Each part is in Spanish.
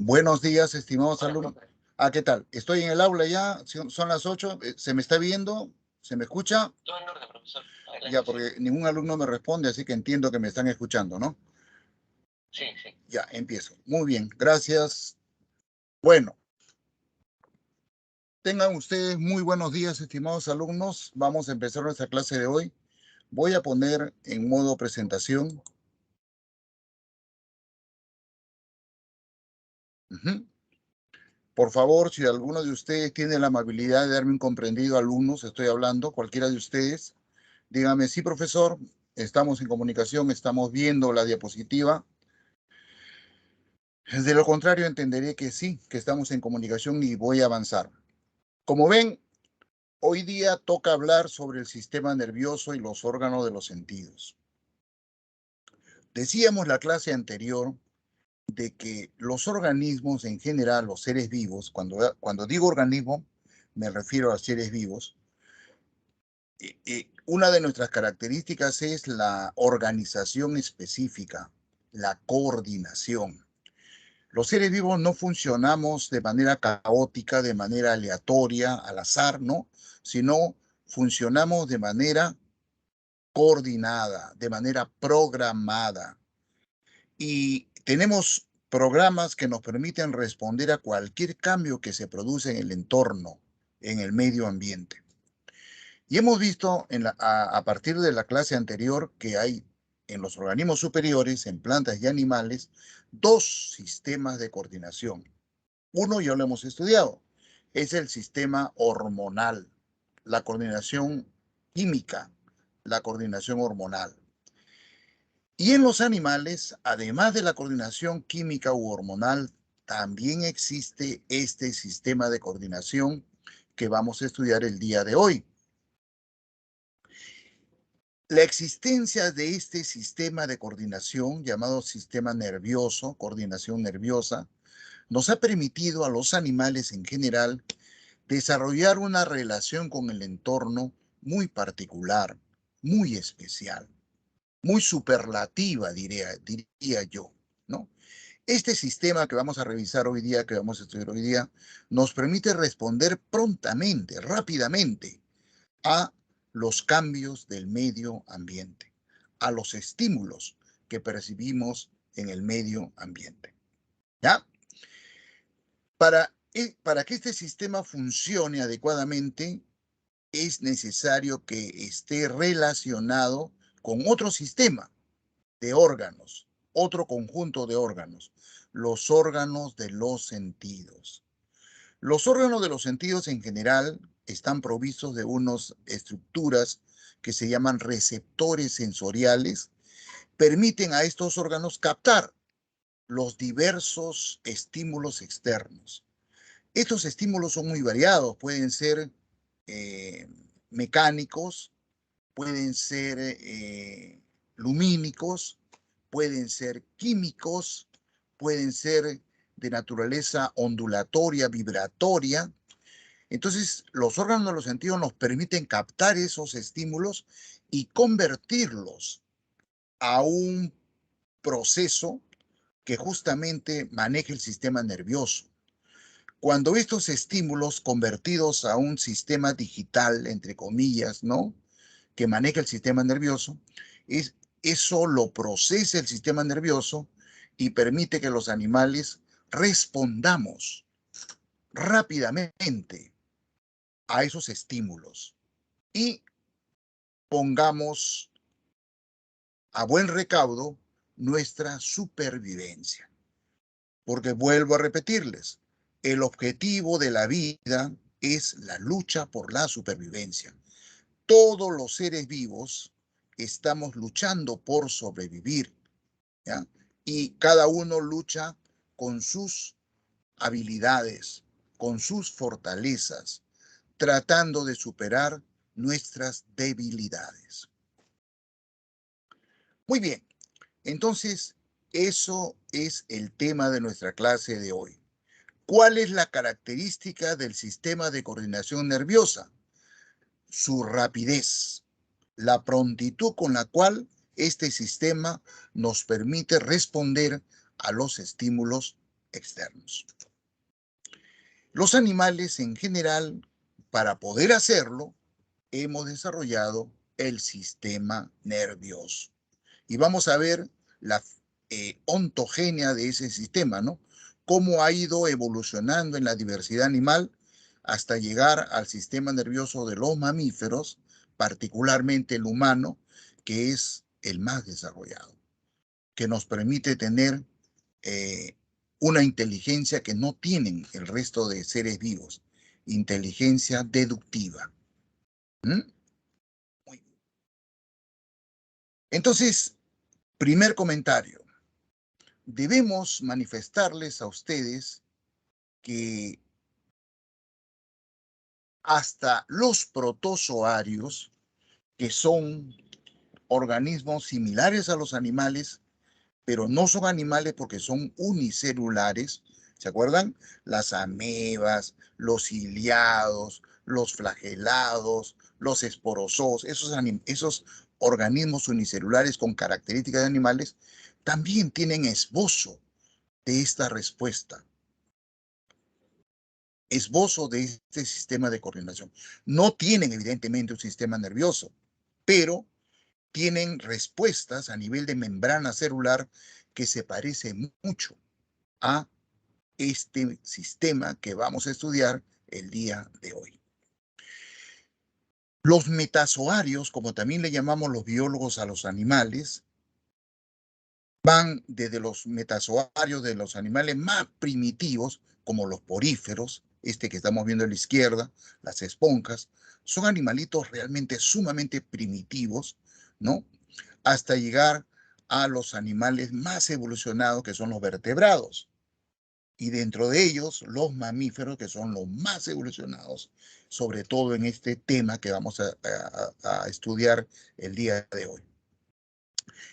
Buenos días, estimados alumnos. ¿Qué tal? Estoy en el aula ya, son las 8. ¿Se me está viendo? ¿Se me escucha? Todo en orden, profesor. Ya, Adelante, sí. porque ningún alumno me responde, así que entiendo que me están escuchando, ¿no? Sí, sí. Ya, empiezo. Muy bien, gracias. Bueno, tengan ustedes muy buenos días, estimados alumnos. Vamos a empezar nuestra clase de hoy. Voy a poner en modo presentación. Por favor, si alguno de ustedes tiene la amabilidad de darme un comprendido, alumnos, estoy hablando, cualquiera de ustedes, dígame, sí, profesor, estamos en comunicación, estamos viendo la diapositiva. De lo contrario, entenderé que sí, que estamos en comunicación y voy a avanzar. Como ven, hoy día toca hablar sobre el sistema nervioso y los órganos de los sentidos. Decíamos la clase anterior de que los organismos en general, los seres vivos, cuando digo organismo, me refiero a seres vivos, una de nuestras características es la organización específica, la coordinación. Los seres vivos no funcionamos de manera caótica, de manera aleatoria, al azar, ¿no? Sino funcionamos de manera coordinada, de manera programada. Y tenemos programas que nos permiten responder a cualquier cambio que se produce en el entorno, en el medio ambiente. Y hemos visto a partir de la clase anterior que hay en los organismos superiores, en plantas y animales, dos sistemas de coordinación. Uno ya lo hemos estudiado, es el sistema hormonal, la coordinación química, la coordinación hormonal. Y en los animales, además de la coordinación química u hormonal, también existe este sistema de coordinación que vamos a estudiar el día de hoy. La existencia de este sistema de coordinación, llamado sistema nervioso, coordinación nerviosa, nos ha permitido a los animales en general desarrollar una relación con el entorno muy particular, muy especial, muy superlativa, diría yo, ¿no? Este sistema que vamos a revisar hoy día, que vamos a estudiar hoy día, nos permite responder prontamente, rápidamente, a los cambios del medio ambiente, a los estímulos que percibimos en el medio ambiente. ¿Ya? Para que este sistema funcione adecuadamente, es necesario que esté relacionado con otro sistema de órganos, otro conjunto de órganos, los órganos de los sentidos. Los órganos de los sentidos en general están provistos de unas estructuras que se llaman receptores sensoriales, permiten a estos órganos captar los diversos estímulos externos. Estos estímulos son muy variados, pueden ser mecánicos, pueden ser lumínicos, pueden ser químicos, pueden ser de naturaleza ondulatoria, vibratoria. Entonces, los órganos de los sentidos nos permiten captar esos estímulos y convertirlos a un proceso que justamente maneje el sistema nervioso. Cuando estos estímulos convertidos a un sistema digital, entre comillas, ¿no?, que maneja el sistema nervioso, eso lo procesa el sistema nervioso y permite que los animales respondamos rápidamente a esos estímulos y pongamos a buen recaudo nuestra supervivencia. Porque vuelvo a repetirles, el objetivo de la vida es la lucha por la supervivencia. Todos los seres vivos estamos luchando por sobrevivir, ¿ya? Y cada uno lucha con sus habilidades, con sus fortalezas, tratando de superar nuestras debilidades. Muy bien, entonces eso es el tema de nuestra clase de hoy. ¿Cuál es la característica del sistema de coordinación nerviosa? Su rapidez, la prontitud con la cual este sistema nos permite responder a los estímulos externos. Los animales en general, para poder hacerlo, hemos desarrollado el sistema nervioso. Y vamos a ver la ontogenia de ese sistema, ¿no? Cómo ha ido evolucionando en la diversidad animal hasta llegar al sistema nervioso de los mamíferos, particularmente el humano, que es el más desarrollado, que nos permite tener una inteligencia que no tienen el resto de seres vivos, inteligencia deductiva. ¿Mm? Muy bien. Entonces, primer comentario. Debemos manifestarles a ustedes que hasta los protozoarios, que son organismos similares a los animales, pero no son animales porque son unicelulares. ¿Se acuerdan? Las amebas, los ciliados, los flagelados, los esporozoos, esos organismos unicelulares con características de animales, también tienen esbozo de esta respuesta, esbozo de este sistema de coordinación. No tienen evidentemente un sistema nervioso, pero tienen respuestas a nivel de membrana celular que se parece mucho a este sistema que vamos a estudiar el día de hoy. Los metazoarios, como también le llamamos los biólogos a los animales, van desde los metazoarios de los animales más primitivos, como los poríferos, este que estamos viendo a la izquierda, las esponjas, son animalitos realmente sumamente primitivos, ¿no? Hasta llegar a los animales más evolucionados, que son los vertebrados. Y dentro de ellos, los mamíferos, que son los más evolucionados, sobre todo en este tema que vamos a estudiar el día de hoy.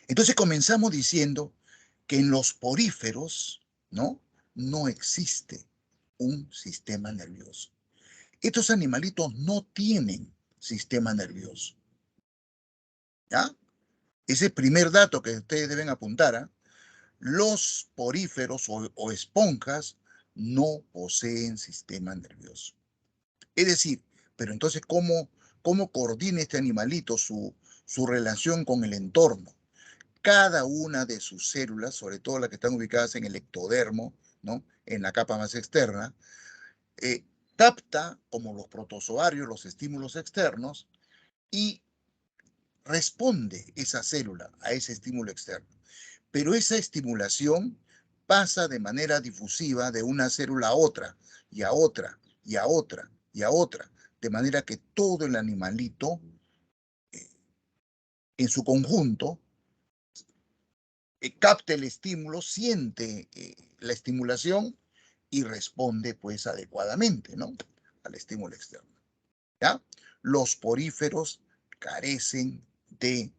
Entonces comenzamos diciendo que en los poríferos, ¿no? No existe un sistema nervioso. Estos animalitos no tienen sistema nervioso. ¿Ya? Ese primer dato que ustedes deben apuntar, ¿eh? Los poríferos o esponjas no poseen sistema nervioso. Es decir, pero entonces, ¿cómo coordina este animalito su relación con el entorno? Cada una de sus células, sobre todo las que están ubicadas en el ectodermo, ¿no? En la capa más externa, eh, capta, como los protozoarios, los estímulos externos y responde esa célula a ese estímulo externo. Pero esa estimulación pasa de manera difusiva de una célula a otra, y a otra, y a otra, y a otra, de manera que todo el animalito, eh, en su conjunto, capta el estímulo, siente la estimulación y responde pues adecuadamente, ¿no? Al estímulo externo. ¿Ya? Los poríferos carecen de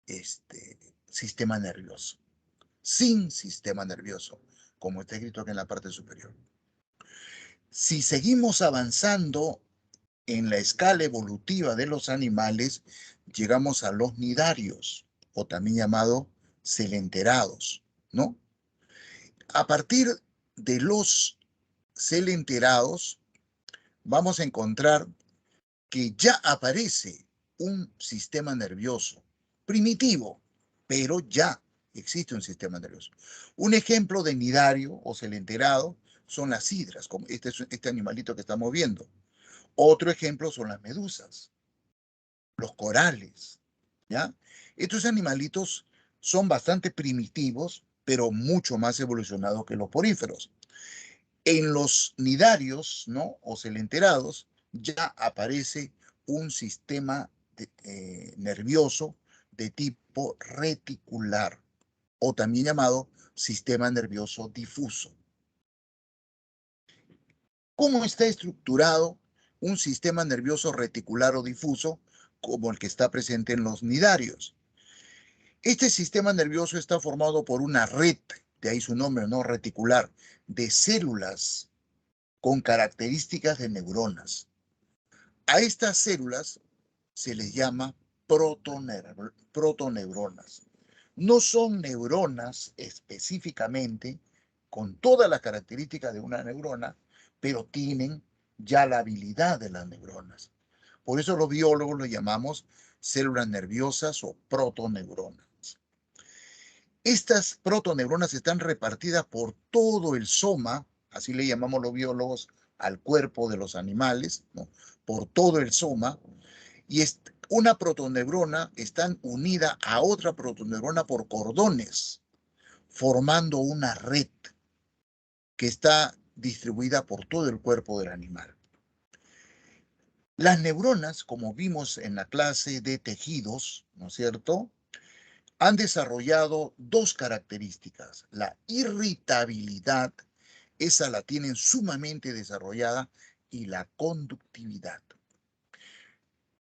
este sistema nervioso, sin sistema nervioso, como está escrito aquí en la parte superior. Si seguimos avanzando en la escala evolutiva de los animales, llegamos a los nidarios, o también llamados celenterados, ¿no? A partir de los celenterados, vamos a encontrar que ya aparece un sistema nervioso primitivo, pero ya existe un sistema nervioso. Un ejemplo de nidario o celenterado son las hidras, como este animalito que estamos viendo. Otro ejemplo son las medusas, los corales, ¿ya? Estos animalitos son bastante primitivos, pero mucho más evolucionados que los poríferos. En los nidarios, ¿no? O celenterados, ya aparece un sistema nervioso de tipo reticular, o también llamado sistema nervioso difuso. ¿Cómo está estructurado un sistema nervioso reticular o difuso como el que está presente en los nidarios? Este sistema nervioso está formado por una red, de ahí su nombre, ¿no? Reticular, de células con características de neuronas. A estas células se les llama protoneuronas. No son neuronas específicamente, con todas las características de una neurona, pero tienen ya la habilidad de las neuronas. Por eso los biólogos lo llamamos células nerviosas o protoneuronas. Estas protoneuronas están repartidas por todo el soma, así le llamamos los biólogos al cuerpo de los animales, ¿no? Por todo el soma, y una protoneurona está unida a otra protoneurona por cordones, formando una red que está distribuida por todo el cuerpo del animal. Las neuronas, como vimos en la clase de tejidos, ¿no es cierto?, han desarrollado dos características. La irritabilidad, esa la tienen sumamente desarrollada, y la conductividad.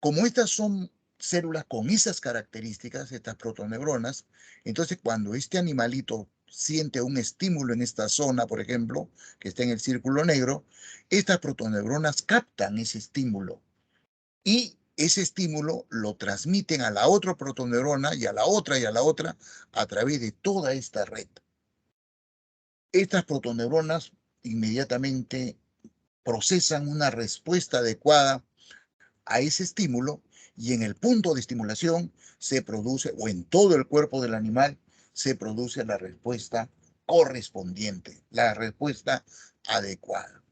Como estas son células con esas características, estas protoneuronas, entonces cuando este animalito siente un estímulo en esta zona, por ejemplo, que está en el círculo negro, estas protoneuronas captan ese estímulo y ese estímulo lo transmiten a la otra protoneurona y a la otra y a la otra a través de toda esta red. Estas protoneuronas inmediatamente procesan una respuesta adecuada a ese estímulo y en el punto de estimulación se produce, o en todo el cuerpo del animal, se produce la respuesta correspondiente, la respuesta adecuada.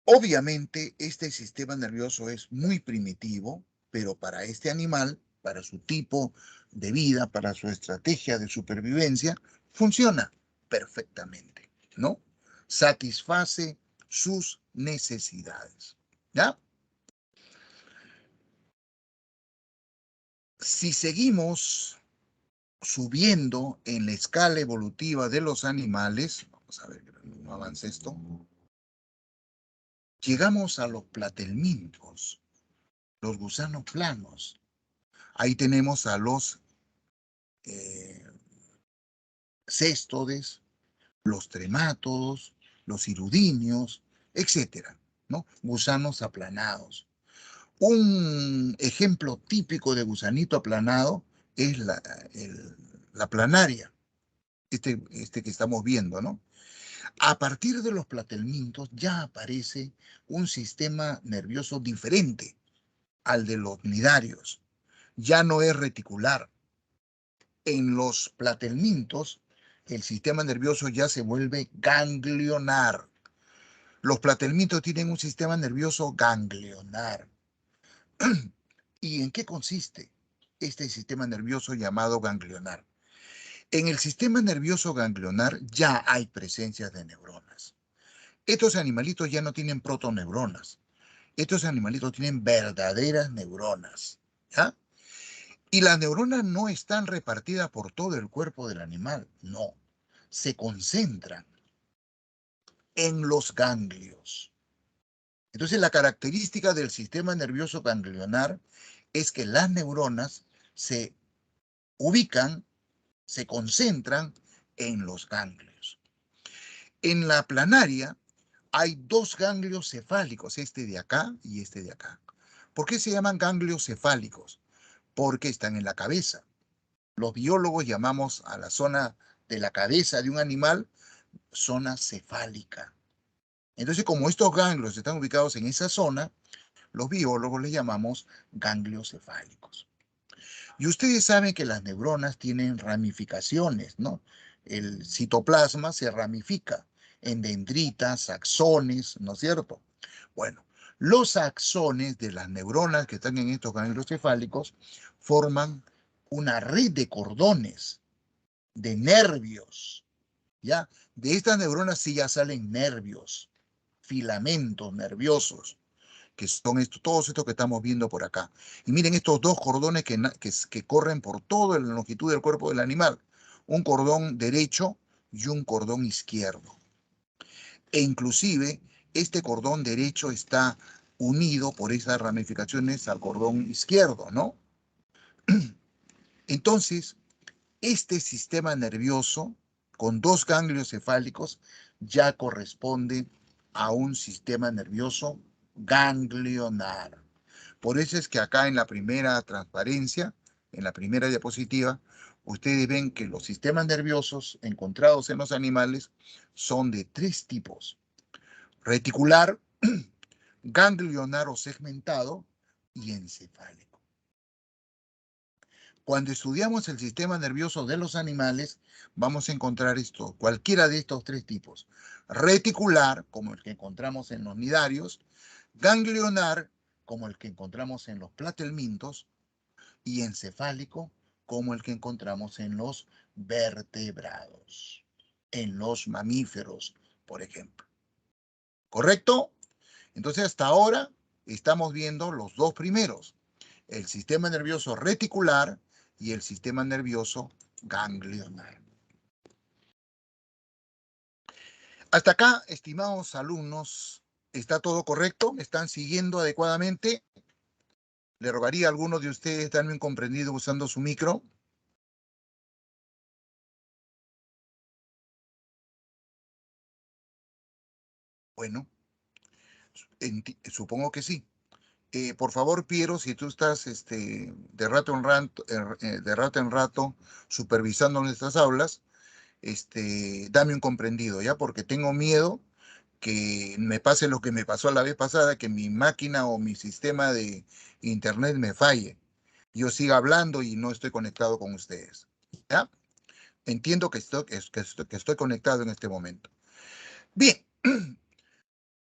Obviamente, este sistema nervioso es muy primitivo, pero para este animal, para su tipo de vida, para su estrategia de supervivencia, funciona perfectamente, ¿no? Satisface sus necesidades, ¿ya? Si seguimos subiendo en la escala evolutiva de los animales, vamos a ver que no avance esto, llegamos a los platelmintos, los gusanos planos. Ahí tenemos a los céstodes, los tremátodos, los hirudinios, etcétera, ¿no? Gusanos aplanados. Un ejemplo típico de gusanito aplanado es la planaria, este que estamos viendo, ¿no? A partir de los platelmintos ya aparece un sistema nervioso diferente al de los cnidarios. Ya no es reticular. En los platelmintos, el sistema nervioso ya se vuelve ganglionar. Los platelmintos tienen un sistema nervioso ganglionar. ¿Y en qué consiste este sistema nervioso llamado ganglionar? En el sistema nervioso ganglionar ya hay presencia de neuronas. Estos animalitos ya no tienen protoneuronas. Estos animalitos tienen verdaderas neuronas, ¿ya? Y las neuronas no están repartidas por todo el cuerpo del animal, no. Se concentran en los ganglios. Entonces, la característica del sistema nervioso ganglionar es que las neuronas se ubican, se concentran en los ganglios. En la planaria hay dos ganglios cefálicos, este de acá y este de acá. ¿Por qué se llaman ganglios cefálicos? Porque están en la cabeza. Los biólogos llamamos a la zona de la cabeza de un animal zona cefálica. Entonces, como estos ganglios están ubicados en esa zona, los biólogos les llamamos ganglios cefálicos. Y ustedes saben que las neuronas tienen ramificaciones, ¿no? El citoplasma se ramifica en dendritas, axones, ¿no es cierto? Bueno, los axones de las neuronas que están en estos ganglios cefálicos forman una red de cordones, de nervios, ¿ya? De estas neuronas sí ya salen nervios, filamentos nerviosos, que son todos estos que estamos viendo por acá. Y miren estos dos cordones que corren por toda la longitud del cuerpo del animal. Un cordón derecho y un cordón izquierdo. E inclusive este cordón derecho está unido por esas ramificaciones al cordón izquierdo, ¿no? Entonces, este sistema nervioso con dos ganglios cefálicos ya corresponde a un sistema nervioso ganglionar. Por eso es que acá en la primera transparencia, en la primera diapositiva, ustedes ven que los sistemas nerviosos encontrados en los animales son de tres tipos: reticular, ganglionar o segmentado y encefálico. Cuando estudiamos el sistema nervioso de los animales, vamos a encontrar esto, cualquiera de estos tres tipos: reticular, como el que encontramos en los nidarios; ganglionar, como el que encontramos en los platelmintos; y encefálico, como el que encontramos en los vertebrados, en los mamíferos, por ejemplo. ¿Correcto? Entonces, hasta ahora estamos viendo los dos primeros: el sistema nervioso reticular y el sistema nervioso ganglionar. Hasta acá, estimados alumnos, ¿está todo correcto? ¿Me están siguiendo adecuadamente? Le rogaría a alguno de ustedes darme un comprendido usando su micro. Bueno, supongo que sí. Por favor, Piero, si tú estás de rato en rato supervisando nuestras aulas, dame un comprendido, ¿ya? Porque tengo miedo que me pase lo que me pasó la vez pasada, que mi máquina o mi sistema de internet me falle. Yo siga hablando y no estoy conectado con ustedes, ¿ya? Entiendo que estoy conectado en este momento. Bien,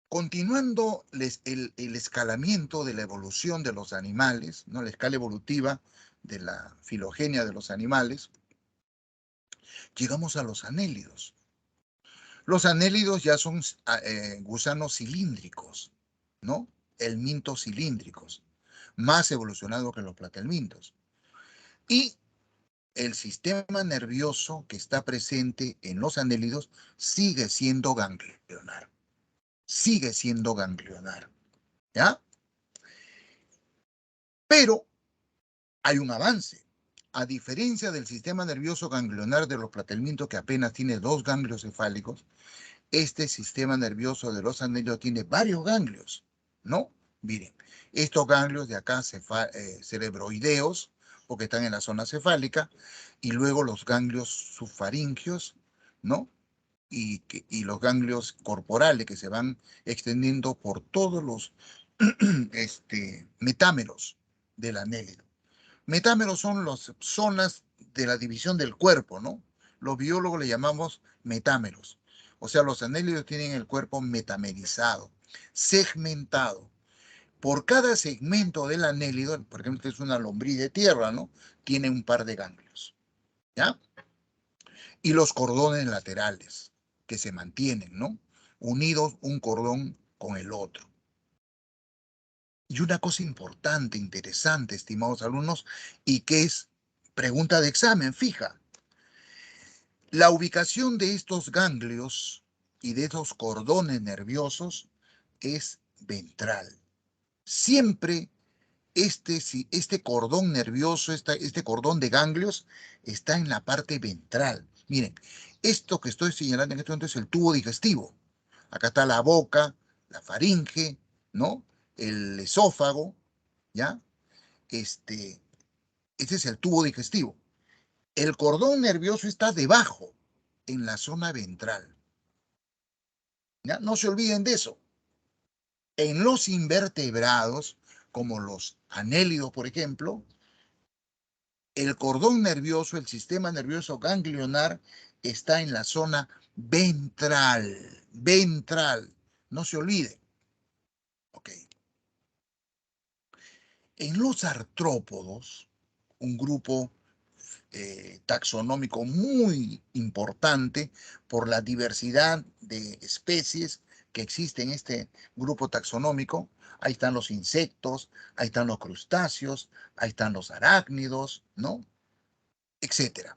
continuando el escalamiento de la evolución de los animales, ¿no? La escala evolutiva de la filogenia de los animales, llegamos a los anélidos. Los anélidos ya son gusanos cilíndricos, ¿no? Helmintos cilíndricos, más evolucionado que los platelmintos. Y el sistema nervioso que está presente en los anélidos sigue siendo ganglionar. Sigue siendo ganglionar, ¿ya? Pero hay un avance. A diferencia del sistema nervioso ganglionar de los platelmintos, que apenas tiene 2 ganglios cefálicos, este sistema nervioso de los anélidos tiene varios ganglios, ¿no? Miren, estos ganglios de acá, cerebroideos, porque están en la zona cefálica, y luego los ganglios subfaringios, ¿no? Y los ganglios corporales que se van extendiendo por todos los metámeros del anélido. Metámeros son las zonas de la división del cuerpo, ¿no? Los biólogos le llamamos metámeros. O sea, los anélidos tienen el cuerpo metamerizado, segmentado. Por cada segmento del anélido, por ejemplo, esta es una lombriz de tierra, ¿no? Tiene un par de ganglios, ¿ya? Y los cordones laterales, que se mantienen, ¿no? Unidos un cordón con el otro. Y una cosa importante, interesante, estimados alumnos, y que es pregunta de examen fija: la ubicación de estos ganglios y de estos cordones nerviosos es ventral. Siempre este cordón nervioso, este cordón de ganglios, está en la parte ventral. Miren, esto que estoy señalando en este momento es el tubo digestivo. Acá está la boca, la faringe, ¿no? El esófago, ¿ya? Este es el tubo digestivo. El cordón nervioso está debajo, en la zona ventral, ¿ya? No se olviden de eso. En los invertebrados, como los anélidos, por ejemplo, el cordón nervioso, el sistema nervioso ganglionar, está en la zona ventral. Ventral. No se olvide. Ok. En los artrópodos, un grupo taxonómico muy importante por la diversidad de especies que existe en este grupo taxonómico. Ahí están los insectos, ahí están los crustáceos, ahí están los arácnidos, ¿no? Etcétera.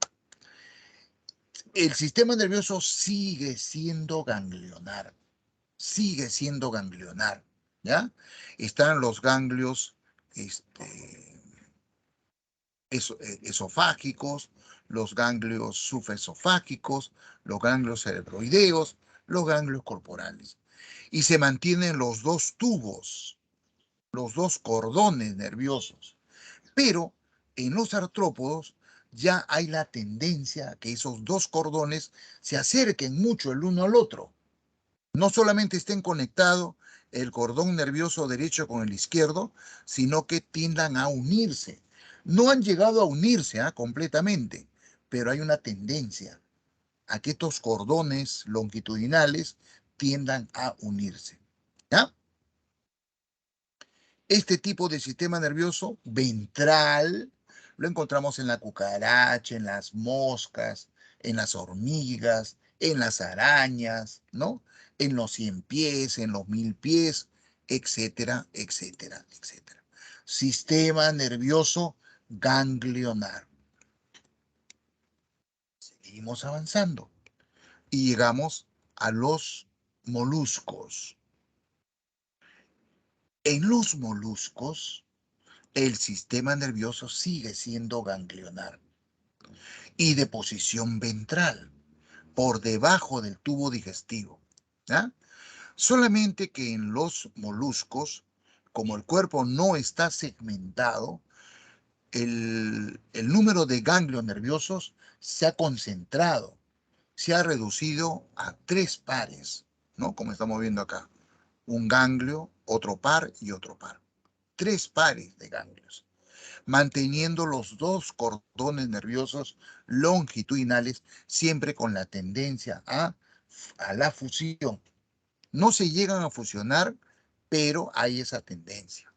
El sistema nervioso sigue siendo ganglionar, ¿ya? Están los ganglios esofágicos, los ganglios subesofágicos, los ganglios cerebroideos, los ganglios corporales. Y se mantienen los dos tubos, los dos cordones nerviosos. Pero en los artrópodos ya hay la tendencia a que esos dos cordones se acerquen mucho el uno al otro. No solamente estén conectados el cordón nervioso derecho con el izquierdo, sino que tiendan a unirse. No han llegado a unirse completamente, pero hay una tendencia a que estos cordones longitudinales tiendan a unirse. ¿Ya? Este tipo de sistema nervioso ventral lo encontramos en la cucaracha, en las moscas, en las hormigas, en las arañas, ¿no? En los 100 pies, en los 1000 pies, etcétera, etcétera, etcétera. Sistema nervioso ganglionar. Seguimos avanzando y llegamos a los moluscos. En los moluscos, el sistema nervioso sigue siendo ganglionar y de posición ventral, por debajo del tubo digestivo. ¿Ya? Solamente que en los moluscos, como el cuerpo no está segmentado, el número de ganglios nerviosos se ha concentrado, se ha reducido a 3 pares, ¿no? Como estamos viendo acá. Un ganglio, otro par y otro par. 3 pares de ganglios, manteniendo los dos cordones nerviosos longitudinales siempre con la tendencia a la fusión. No se llegan a fusionar, pero hay esa tendencia.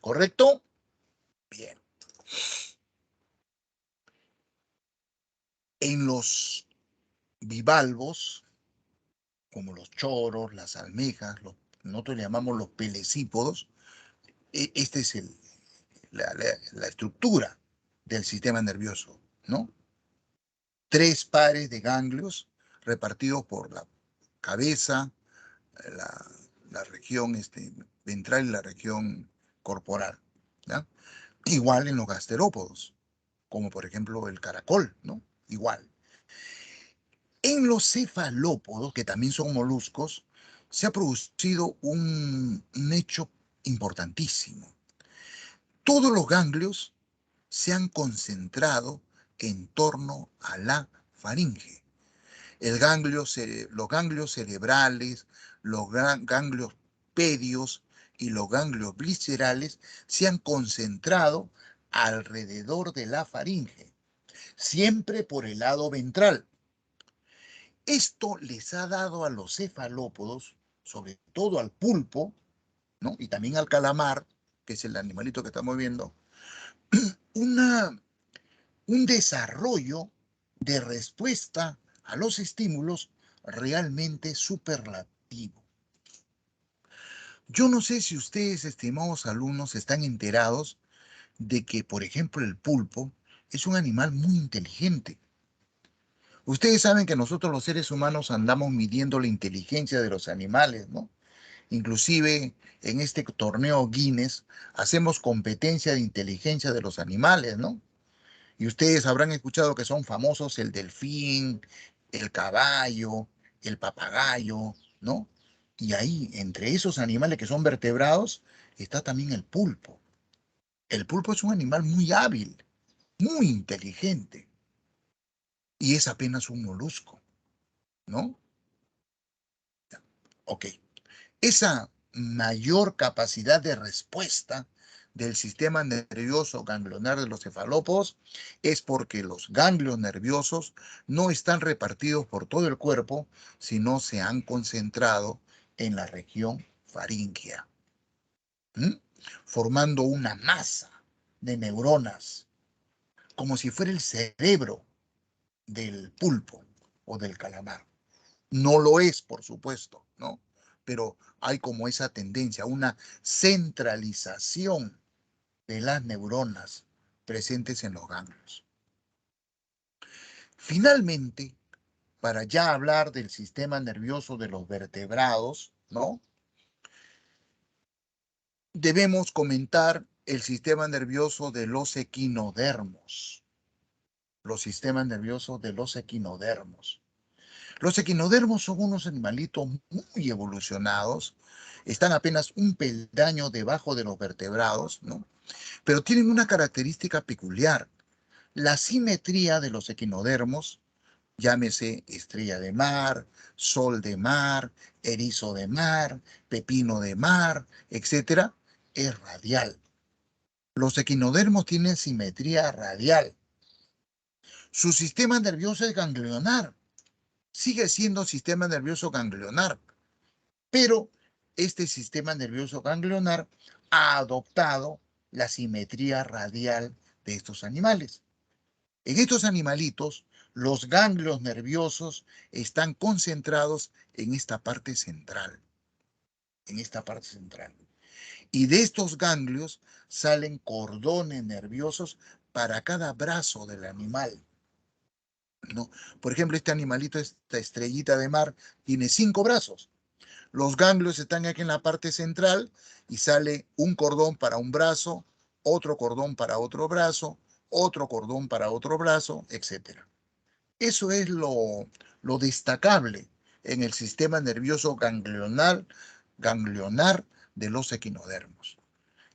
¿Correcto? Bien. En los bivalvos, como los choros, las almejas, nosotros le llamamos los pelecípodos, esta es la estructura del sistema nervioso, ¿no? 3 pares de ganglios repartidos por la cabeza, la, la región ventral y la región corporal. ¿Ya? Igual en los gasterópodos, como por ejemplo el caracol, ¿no? Igual. En los cefalópodos, que también son moluscos, se ha producido un hecho importantísimo. Todos los ganglios se han concentrado en torno a la faringe. Los ganglios cerebrales, los ganglios pedios y los ganglios viscerales se han concentrado alrededor de la faringe, siempre por el lado ventral. Esto les ha dado a los cefalópodos, sobre todo al pulpo, ¿no? Y también al calamar, que es el animalito que estamos viendo, una, un desarrollo de respuesta a los estímulos realmente superlativo. Yo no sé si ustedes, estimados alumnos, están enterados de que, por ejemplo, el pulpo es un animal muy inteligente. Ustedes saben que nosotros los seres humanos andamos midiendo la inteligencia de los animales, ¿no? Inclusive en este torneo Guinness hacemos competencia de inteligencia de los animales, ¿no? Y ustedes habrán escuchado que son famosos el delfín, el caballo, el papagayo, ¿no? Y ahí, entre esos animales que son vertebrados, está también el pulpo. El pulpo es un animal muy hábil, muy inteligente, y es apenas un molusco, ¿no? Ok. Esa mayor capacidad de respuesta del sistema nervioso ganglionar de los cefalópodos es porque los ganglios nerviosos no están repartidos por todo el cuerpo, sino se han concentrado en la región faríngea, formando una masa de neuronas, como si fuera el cerebro del pulpo o del calamar. No lo es, por supuesto, ¿no? Pero hay como esa tendencia, una centralización de las neuronas presentes en los ganglios. Finalmente, para ya hablar del sistema nervioso de los vertebrados, ¿no? Debemos comentar el sistema nervioso de los equinodermos. Los sistemas nerviosos de los equinodermos. Los equinodermos son unos animalitos muy evolucionados, están apenas un peldaño debajo de los vertebrados, ¿no? Pero tienen una característica peculiar. La simetría de los equinodermos, llámese estrella de mar, sol de mar, erizo de mar, pepino de mar, etcétera, es radial. Los equinodermos tienen simetría radial. Su sistema nervioso es ganglionar. Sigue siendo sistema nervioso ganglionar. Pero este sistema nervioso ganglionar ha adoptado la simetría radial de estos animales. En estos animalitos, los ganglios nerviosos están concentrados en esta parte central. En esta parte central. Y de estos ganglios salen cordones nerviosos para cada brazo del animal, ¿no? Por ejemplo, este animalito, esta estrellita de mar, tiene 5 brazos. Los ganglios están aquí en la parte central y sale un cordón para un brazo, otro cordón para otro brazo, otro cordón para otro brazo, etc. Eso es lo destacable en el sistema nervioso ganglionar de los equinodermos.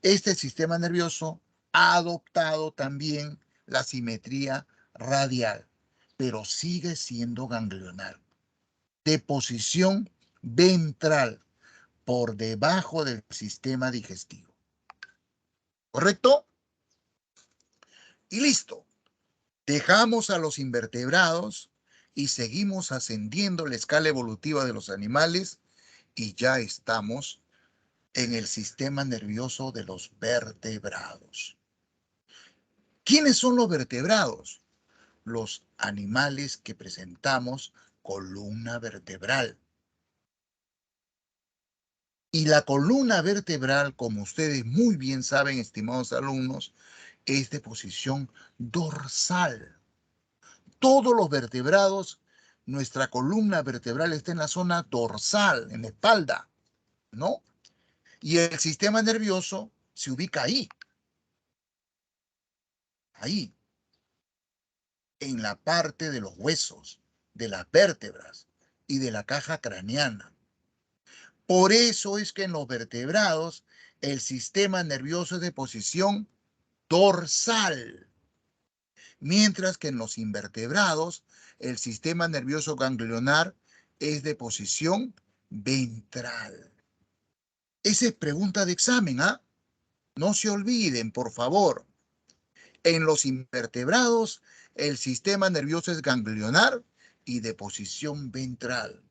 Este sistema nervioso ha adoptado también la simetría radial, pero sigue siendo ganglionar, de posición ventral, por debajo del sistema digestivo. ¿Correcto? Y listo. Dejamos a los invertebrados y seguimos ascendiendo la escala evolutiva de los animales y ya estamos en el sistema nervioso de los vertebrados. ¿Quiénes son los vertebrados? Los animales que presentamos columna vertebral. Y la columna vertebral, como ustedes muy bien saben, estimados alumnos, es de posición dorsal. Todos los vertebrados, nuestra columna vertebral está en la zona dorsal, en la espalda, ¿no? Y el sistema nervioso se ubica ahí, en la parte de los huesos, de las vértebras y de la caja craneana. Por eso es que en los vertebrados el sistema nervioso es de posición dorsal, mientras que en los invertebrados el sistema nervioso ganglionar es de posición ventral. Esa es pregunta de examen, ¿ah? No se olviden, por favor. En los invertebrados el sistema nervioso es ganglionar y de posición ventral.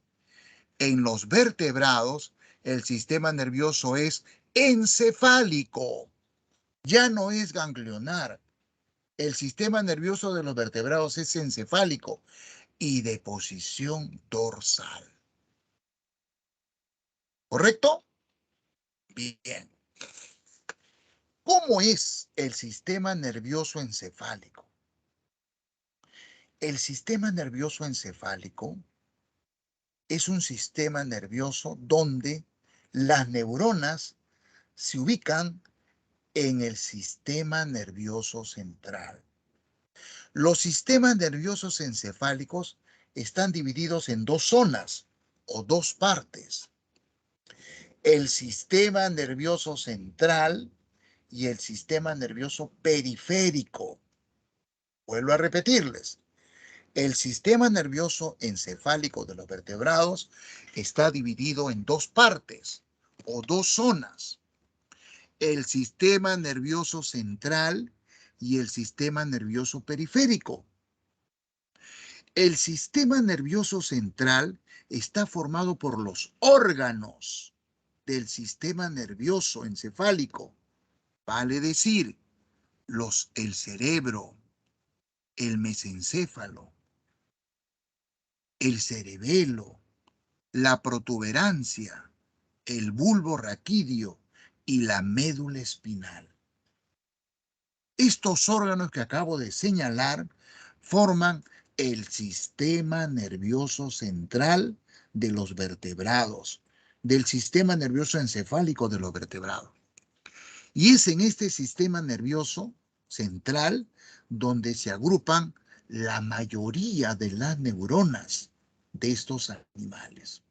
En los vertebrados el sistema nervioso es encefálico. Ya no es ganglionar. El sistema nervioso de los vertebrados es encefálico y de posición dorsal. ¿Correcto? Bien. ¿Cómo es el sistema nervioso encefálico? El sistema nervioso encefálico es un sistema nervioso donde las neuronas se ubican en el sistema nervioso central. Los sistemas nerviosos encefálicos están divididos en 2 zonas o 2 partes. El sistema nervioso central y el sistema nervioso periférico. Vuelvo a repetirles. El sistema nervioso encefálico de los vertebrados está dividido en 2 partes o 2 zonas. El sistema nervioso central y el sistema nervioso periférico. El sistema nervioso central está formado por los órganos del sistema nervioso encefálico. Vale decir, el cerebro, el mesencéfalo, el cerebelo, la protuberancia, el bulbo raquídeo y la médula espinal. Estos órganos que acabo de señalar forman el sistema nervioso central de los vertebrados, del sistema nervioso encefálico de los vertebrados. Y es en este sistema nervioso central donde se agrupan la mayoría de las neuronas de estos animales.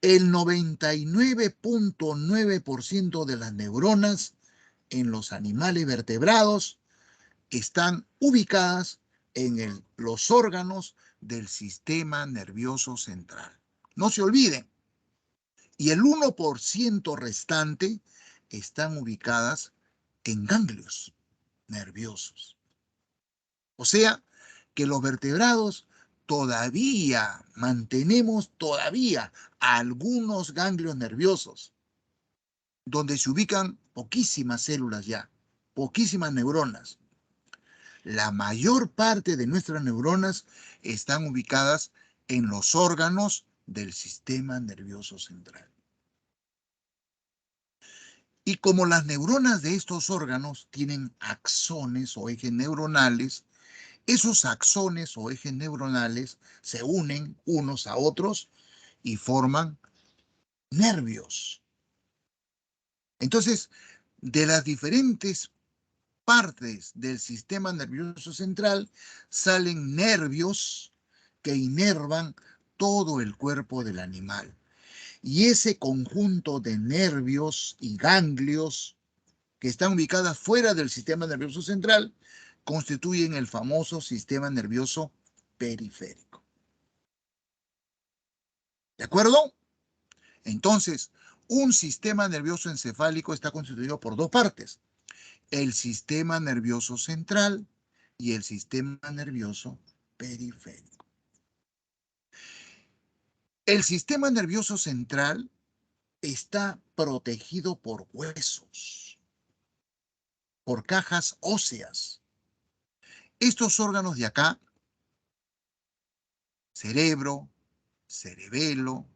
El 99.9% de las neuronas en los animales vertebrados están ubicadas en los órganos del sistema nervioso central. No se olviden. Y el 1% restante están ubicadas en ganglios nerviosos. O sea, que los vertebrados mantenemos algunos ganglios nerviosos, donde se ubican poquísimas células ya, poquísimas neuronas. La mayor parte de nuestras neuronas están ubicadas en los órganos del sistema nervioso central. Y como las neuronas de estos órganos tienen axones o ejes neuronales, esos axones o ejes neuronales se unen unos a otros y forman nervios. Entonces, de las diferentes partes del sistema nervioso central salen nervios que inervan todo el cuerpo del animal. Y ese conjunto de nervios y ganglios que están ubicadas fuera del sistema nervioso central constituyen el famoso sistema nervioso periférico. ¿De acuerdo? Entonces, un sistema nervioso encefálico está constituido por dos partes: el sistema nervioso central y el sistema nervioso periférico. El sistema nervioso central está protegido por huesos, por cajas óseas. Estos órganos de acá, cerebro, cerebelo,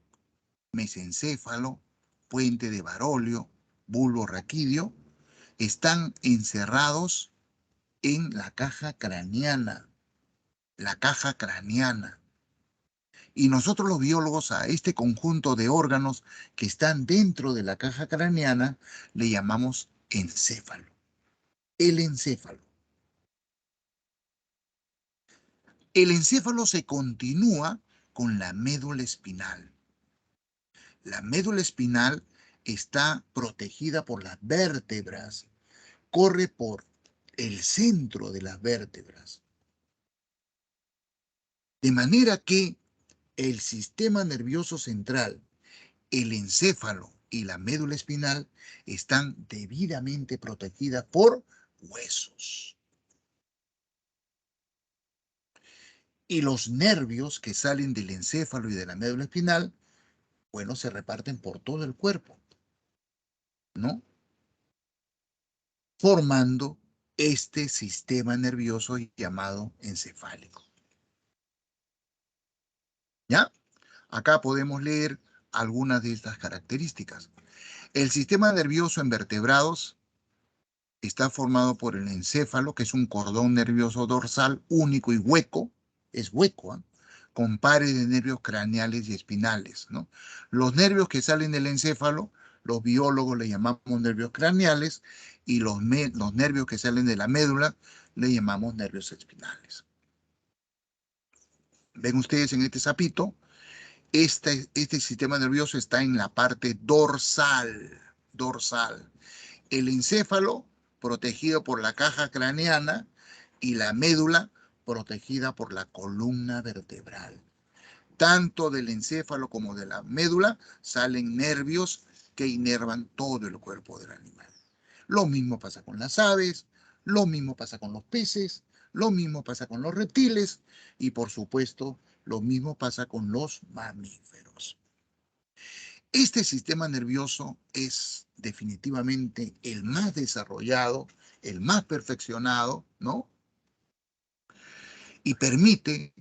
mesencéfalo, puente de Barolio, bulbo raquídeo, están encerrados en la caja craneana. La caja craneana. Y nosotros los biólogos a este conjunto de órganos que están dentro de la caja craneana le llamamos encéfalo. El encéfalo. El encéfalo se continúa con la médula espinal. La médula espinal está protegida por las vértebras, corre por el centro de las vértebras. De manera que el sistema nervioso central, el encéfalo y la médula espinal están debidamente protegidas por huesos. Y los nervios que salen del encéfalo y de la médula espinal, bueno, se reparten por todo el cuerpo, ¿no? Formando este sistema nervioso llamado encefálico. ¿Ya? Acá podemos leer algunas de estas características. El sistema nervioso en vertebrados está formado por el encéfalo, que es un cordón nervioso dorsal único y hueco, es hueco, ¿eh? Con pares de nervios craneales y espinales, ¿no? Los nervios que salen del encéfalo, los biólogos le llamamos nervios craneales, y los nervios que salen de la médula le llamamos nervios espinales. Ven ustedes en este sapito, este sistema nervioso está en la parte dorsal. El encéfalo protegido por la caja craneana y la médula protegida por la columna vertebral. Tanto del encéfalo como de la médula salen nervios que inervan todo el cuerpo del animal. Lo mismo pasa con las aves, lo mismo pasa con los peces, lo mismo pasa con los reptiles y, por supuesto, lo mismo pasa con los mamíferos. Este sistema nervioso es definitivamente el más desarrollado, el más perfeccionado, ¿no? Y permite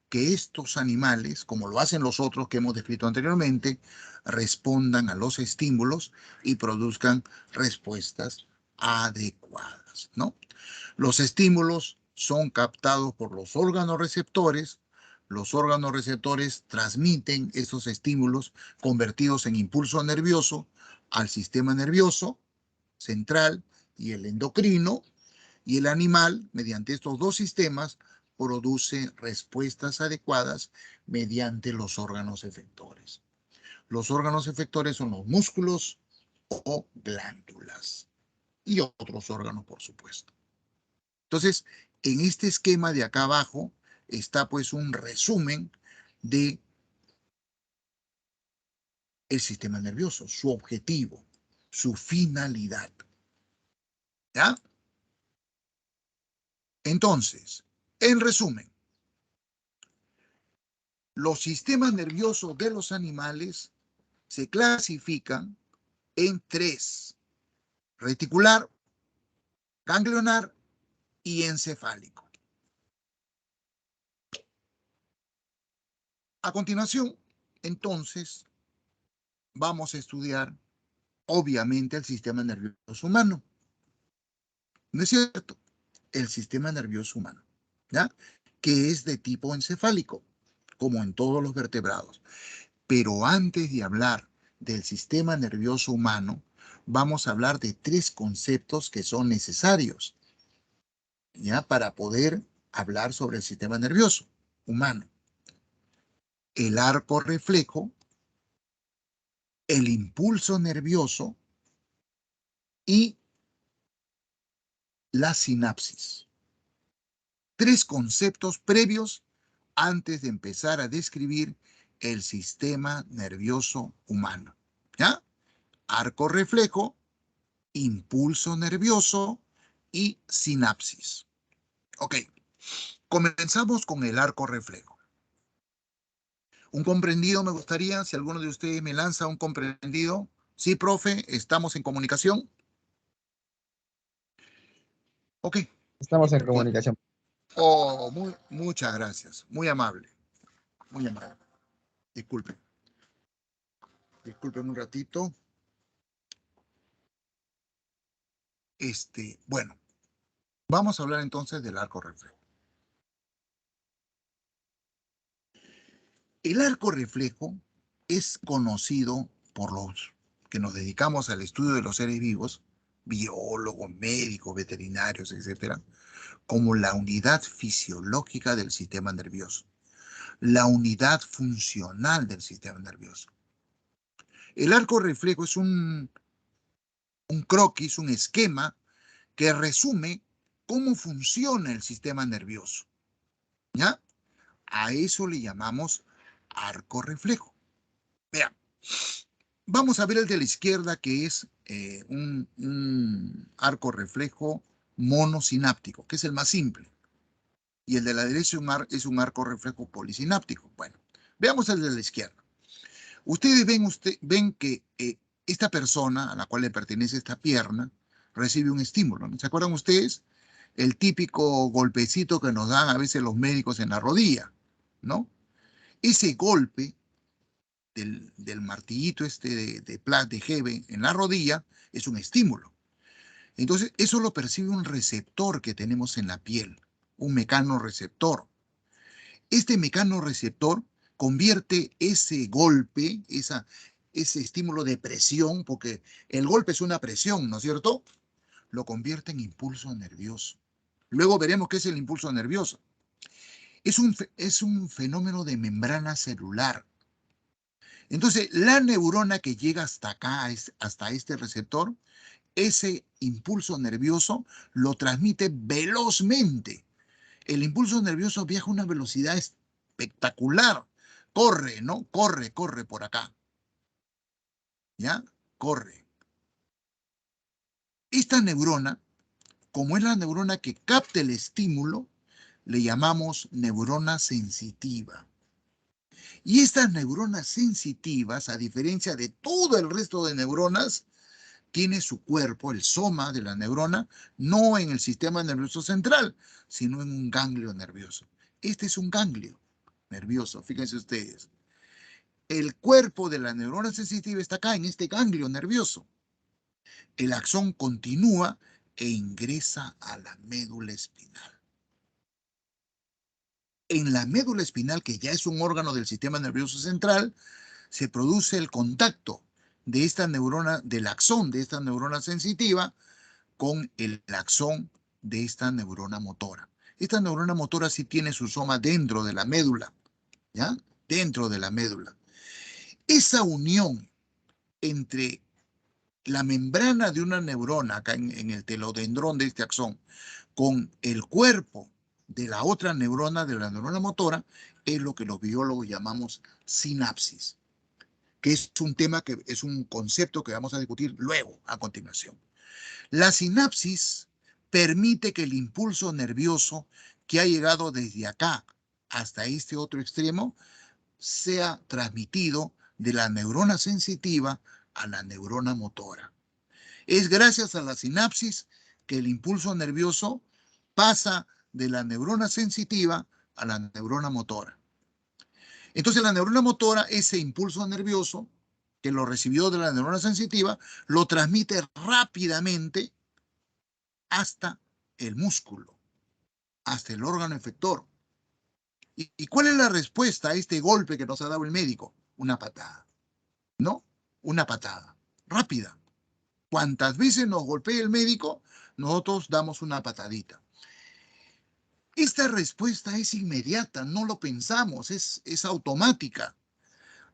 que estos animales, como lo hacen los otros que hemos descrito anteriormente, respondan a los estímulos y produzcan respuestas adecuadas, ¿no? Los estímulos son captados por los órganos receptores. Los órganos receptores transmiten esos estímulos convertidos en impulso nervioso al sistema nervioso central y el endocrino, y el animal, mediante estos dos sistemas, produce respuestas adecuadas mediante los órganos efectores. Los órganos efectores son los músculos o glándulas y otros órganos, por supuesto. Entonces, en este esquema de acá abajo está pues un resumen de el sistema nervioso, su objetivo, su finalidad. ¿Ya? Entonces, en resumen, los sistemas nerviosos de los animales se clasifican en tres: reticular, ganglionar y encefálico. A continuación, entonces, vamos a estudiar, obviamente, el sistema nervioso humano. ¿No es cierto? El sistema nervioso humano, ¿ya? Que es de tipo encefálico, como en todos los vertebrados. Pero antes de hablar del sistema nervioso humano, vamos a hablar de tres conceptos que son necesarios, ¿ya? Para poder hablar sobre el sistema nervioso humano: el arco reflejo, el impulso nervioso y la sinapsis. Tres conceptos previos antes de empezar a describir el sistema nervioso humano. ¿Ya? Arco reflejo, impulso nervioso y sinapsis. Ok, comenzamos con el arco reflejo. Un comprendido me gustaría, si alguno de ustedes me lanza un comprendido. Sí, profe, estamos en comunicación. Ok. Estamos en comunicación. Oh, muchas gracias. Muy amable. Muy amable. Disculpen. Disculpen un ratito. Bueno, vamos a hablar entonces del arco reflejo. El arco reflejo es conocido por los que nos dedicamos al estudio de los seres vivos, biólogos, médicos, veterinarios, etcétera, como la unidad fisiológica del sistema nervioso, la unidad funcional del sistema nervioso. El arco reflejo es un croquis, un esquema que resume cómo funciona el sistema nervioso. ¿Ya? A eso le llamamos arco reflejo. Vean, vamos a ver el de la izquierda, que es un arco reflejo monosináptico, que es el más simple. Y el de la derecha es un arco reflejo polisináptico. Bueno, veamos el de la izquierda. Ustedes ven que esta persona a la cual le pertenece esta pierna recibe un estímulo, ¿no? ¿Se acuerdan ustedes? El típico golpecito que nos dan a veces los médicos en la rodilla, ¿no? Ese golpe del martillito de Hebe en la rodilla es un estímulo. Entonces, eso lo percibe un receptor que tenemos en la piel, un mecanorreceptor. Este mecanorreceptor convierte ese golpe, ese estímulo de presión, porque el golpe es una presión, ¿no es cierto? Lo convierte en impulso nervioso. Luego veremos qué es el impulso nervioso. Es un fenómeno de membrana celular. Entonces, la neurona que llega hasta acá, hasta este receptor, ese impulso nervioso lo transmite velozmente. El impulso nervioso viaja a una velocidad espectacular. Corre, ¿no? Corre por acá. ¿Ya? Corre. Esta neurona, como es la neurona que capta el estímulo, le llamamos neurona sensitiva. Y estas neuronas sensitivas, a diferencia de todo el resto de neuronas, tiene su cuerpo, el soma de la neurona, no en el sistema nervioso central, sino en un ganglio nervioso. Este es un ganglio nervioso, fíjense ustedes. El cuerpo de la neurona sensitiva está acá, en este ganglio nervioso. El axón continúa e ingresa a la médula espinal. En la médula espinal, que ya es un órgano del sistema nervioso central, se produce el contacto de esta neurona, del axón de esta neurona sensitiva, con el axón de esta neurona motora. Esta neurona motora sí tiene su soma dentro de la médula, ¿ya? Dentro de la médula. Esa unión entre la membrana de una neurona, acá en el telodendrón de este axón, con el cuerpo de la otra neurona, de la neurona motora, es lo que los biólogos llamamos sinapsis, que es un tema, que es un concepto que vamos a discutir luego, a continuación. La sinapsis permite que el impulso nervioso que ha llegado desde acá hasta este otro extremo sea transmitido de la neurona sensitiva a la neurona motora. Es gracias a la sinapsis que el impulso nervioso pasa de la neurona sensitiva a la neurona motora. Entonces la neurona motora, ese impulso nervioso que lo recibió de la neurona sensitiva, lo transmite rápidamente hasta el músculo, hasta el órgano efector. ¿Y cuál es la respuesta a este golpe que nos ha dado el médico? Una patada, ¿no? Una patada, rápida. Cuantas veces nos golpea el médico, nosotros damos una patadita. Esta respuesta es inmediata, no lo pensamos, es automática.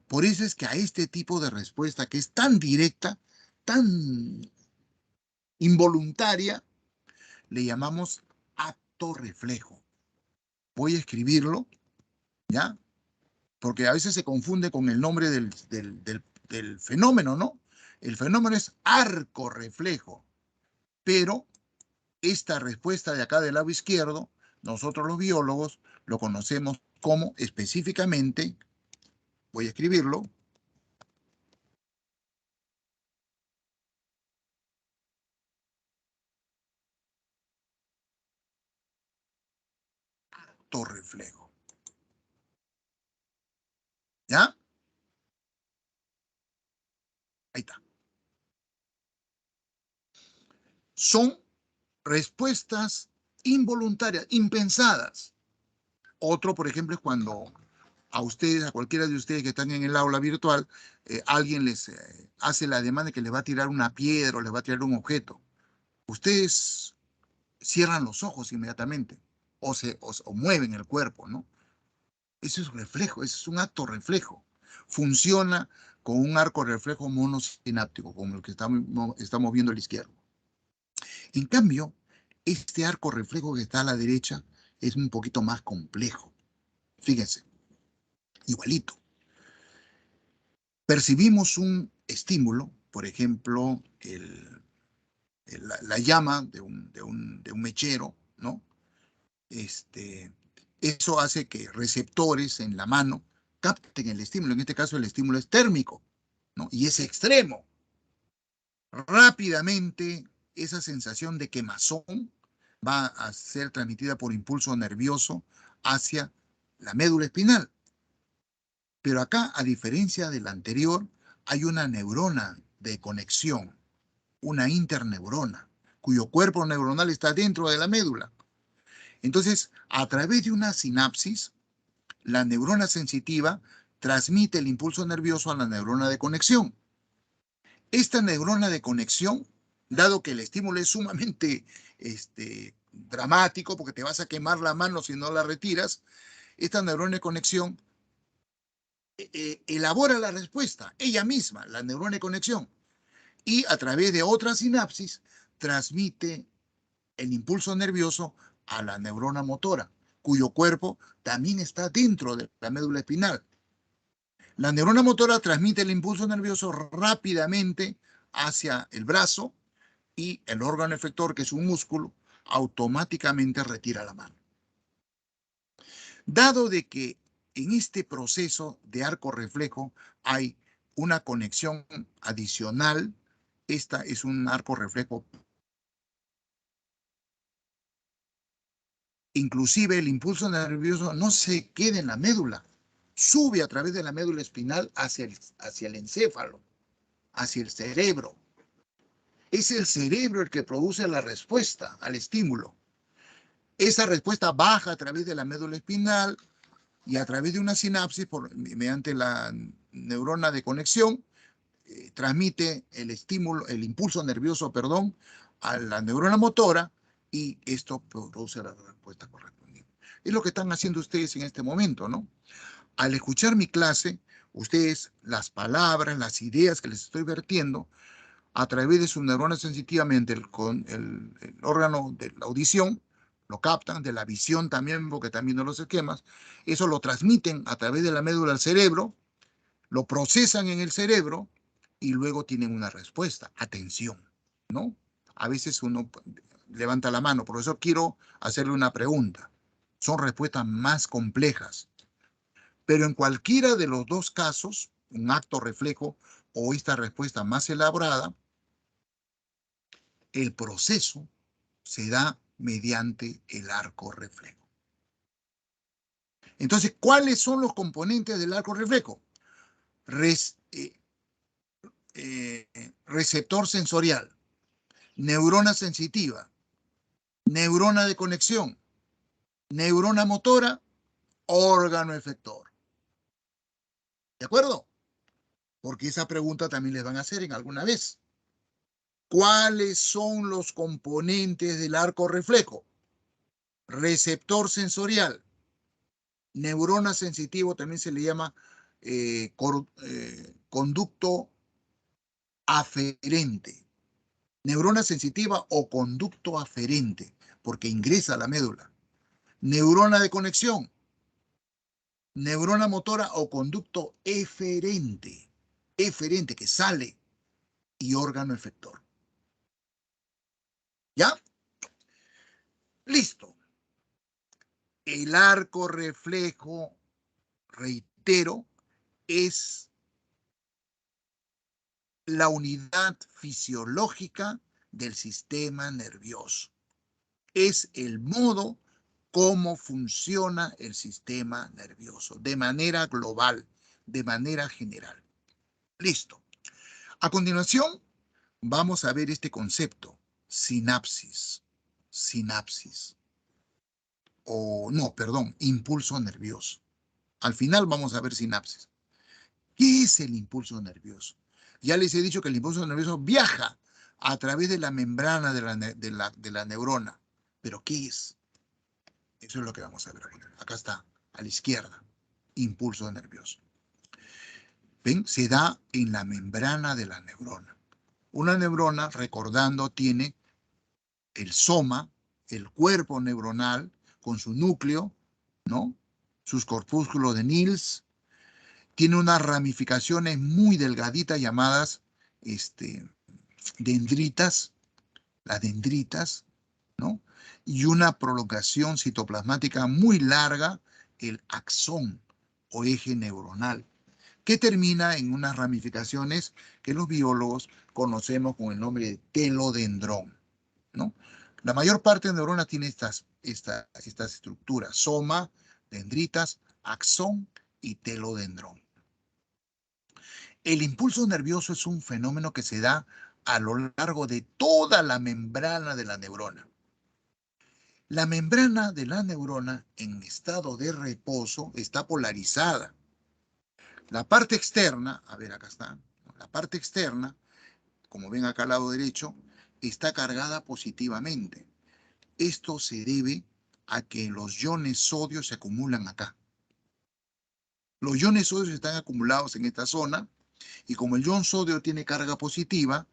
Por eso es que a este tipo de respuesta, que es tan directa, tan involuntaria, le llamamos acto reflejo. Voy a escribirlo, ¿ya? Porque a veces se confunde con el nombre del fenómeno, ¿no? El fenómeno es arco reflejo, pero esta respuesta de acá del lado izquierdo, nosotros los biólogos lo conocemos como específicamente, voy a escribirlo, acto reflejo. ¿Ya? Ahí está. Son respuestas involuntarias, impensadas. Otro, por ejemplo, es cuando a ustedes, a cualquiera de ustedes que están en el aula virtual, alguien les hace la demanda de que les va a tirar una piedra o les va a tirar un objeto. Ustedes cierran los ojos inmediatamente o mueven el cuerpo, ¿no? Eso es reflejo, eso es un acto reflejo. Funciona con un arco reflejo monosináptico, como el que estamos viendo a la izquierda. En cambio, este arco reflejo que está a la derecha es un poquito más complejo. Fíjense, igualito. Percibimos un estímulo, por ejemplo, la llama de un mechero, ¿no? Eso hace que receptores en la mano capten el estímulo. En este caso, el estímulo es térmico, ¿no? Y es extremo. Rápidamente, esa sensación de quemazón va a ser transmitida por impulso nervioso hacia la médula espinal. Pero acá, a diferencia del anterior, hay una neurona de conexión, una interneurona, cuyo cuerpo neuronal está dentro de la médula. Entonces, a través de una sinapsis, la neurona sensitiva transmite el impulso nervioso a la neurona de conexión. Esta neurona de conexión, dado que el estímulo es sumamente dramático, porque te vas a quemar la mano si no la retiras, esta neurona de conexión elabora la respuesta, ella misma, la neurona de conexión, y a través de otra sinapsis transmite el impulso nervioso a la neurona motora, cuyo cuerpo también está dentro de la médula espinal. La neurona motora transmite el impulso nervioso rápidamente hacia el brazo y el órgano efector, que es un músculo, automáticamente retira la mano. Dado de que en este proceso de arco reflejo hay una conexión adicional, esta es un arco reflejo. Inclusive el impulso nervioso no se queda en la médula, sube a través de la médula espinal hacia el encéfalo, hacia el cerebro. Es el cerebro el que produce la respuesta al estímulo. Esa respuesta baja a través de la médula espinal y a través de una sinapsis mediante la neurona de conexión, transmite el estímulo, el impulso nervioso, perdón, a la neurona motora y esto produce la respuesta correspondiente. Es lo que están haciendo ustedes en este momento, ¿no? Al escuchar mi clase, ustedes, las palabras, las ideas que les estoy vertiendo, a través de su neurona sensitiva mediante el órgano de la audición, lo captan, de la visión también, porque están viendo los esquemas, eso lo transmiten a través de la médula al cerebro, lo procesan en el cerebro y luego tienen una respuesta. Atención, ¿no? A veces uno levanta la mano, por eso quiero hacerle una pregunta. Son respuestas más complejas, pero en cualquiera de los dos casos, un acto reflejo o esta respuesta más elaborada, el proceso se da mediante el arco reflejo. Entonces, ¿cuáles son los componentes del arco reflejo? Receptor sensorial, neurona sensitiva, neurona de conexión, neurona motora, órgano efector. ¿De acuerdo? Porque esa pregunta también les van a hacer en alguna vez. ¿Cuáles son los componentes del arco reflejo? Receptor sensorial, neurona sensitivo, también se le llama conducto aferente. Neurona sensitiva o conducto aferente, porque ingresa a la médula. Neurona de conexión, neurona motora o conducto eferente. Eferente, que sale, y órgano efector. ¿Ya? Listo. El arco reflejo, reitero, es la unidad fisiológica del sistema nervioso. Es el modo cómo funciona el sistema nervioso, de manera global, de manera general. Listo. A continuación, vamos a ver este concepto, sinapsis. Sinapsis. O no, perdón, impulso nervioso. Al final vamos a ver sinapsis. ¿Qué es el impulso nervioso? Ya les he dicho que el impulso nervioso viaja a través de la membrana de la neurona. ¿Pero qué es? Eso es lo que vamos a ver ahora. Acá está, a la izquierda, impulso nervioso. ¿Ven? Se da en la membrana de la neurona. Una neurona, recordando, tiene el soma, el cuerpo neuronal, con su núcleo, ¿no? Sus corpúsculos de Nils. Tiene unas ramificaciones muy delgaditas llamadas dendritas, las dendritas, ¿no? Y una prolongación citoplasmática muy larga, el axón o eje neuronal, que termina en unas ramificaciones que los biólogos conocemos con el nombre de telodendrón, ¿no? La mayor parte de neuronas tiene estas estructuras, soma, dendritas, axón y telodendrón. El impulso nervioso es un fenómeno que se da a lo largo de toda la membrana de la neurona. La membrana de la neurona en estado de reposo está polarizada. La parte externa, a ver, acá está, la parte externa, como ven acá al lado derecho, está cargada positivamente. Esto se debe a que los iones sodio se acumulan acá. Los iones sodio están acumulados en esta zona y como el ion sodio tiene carga positiva,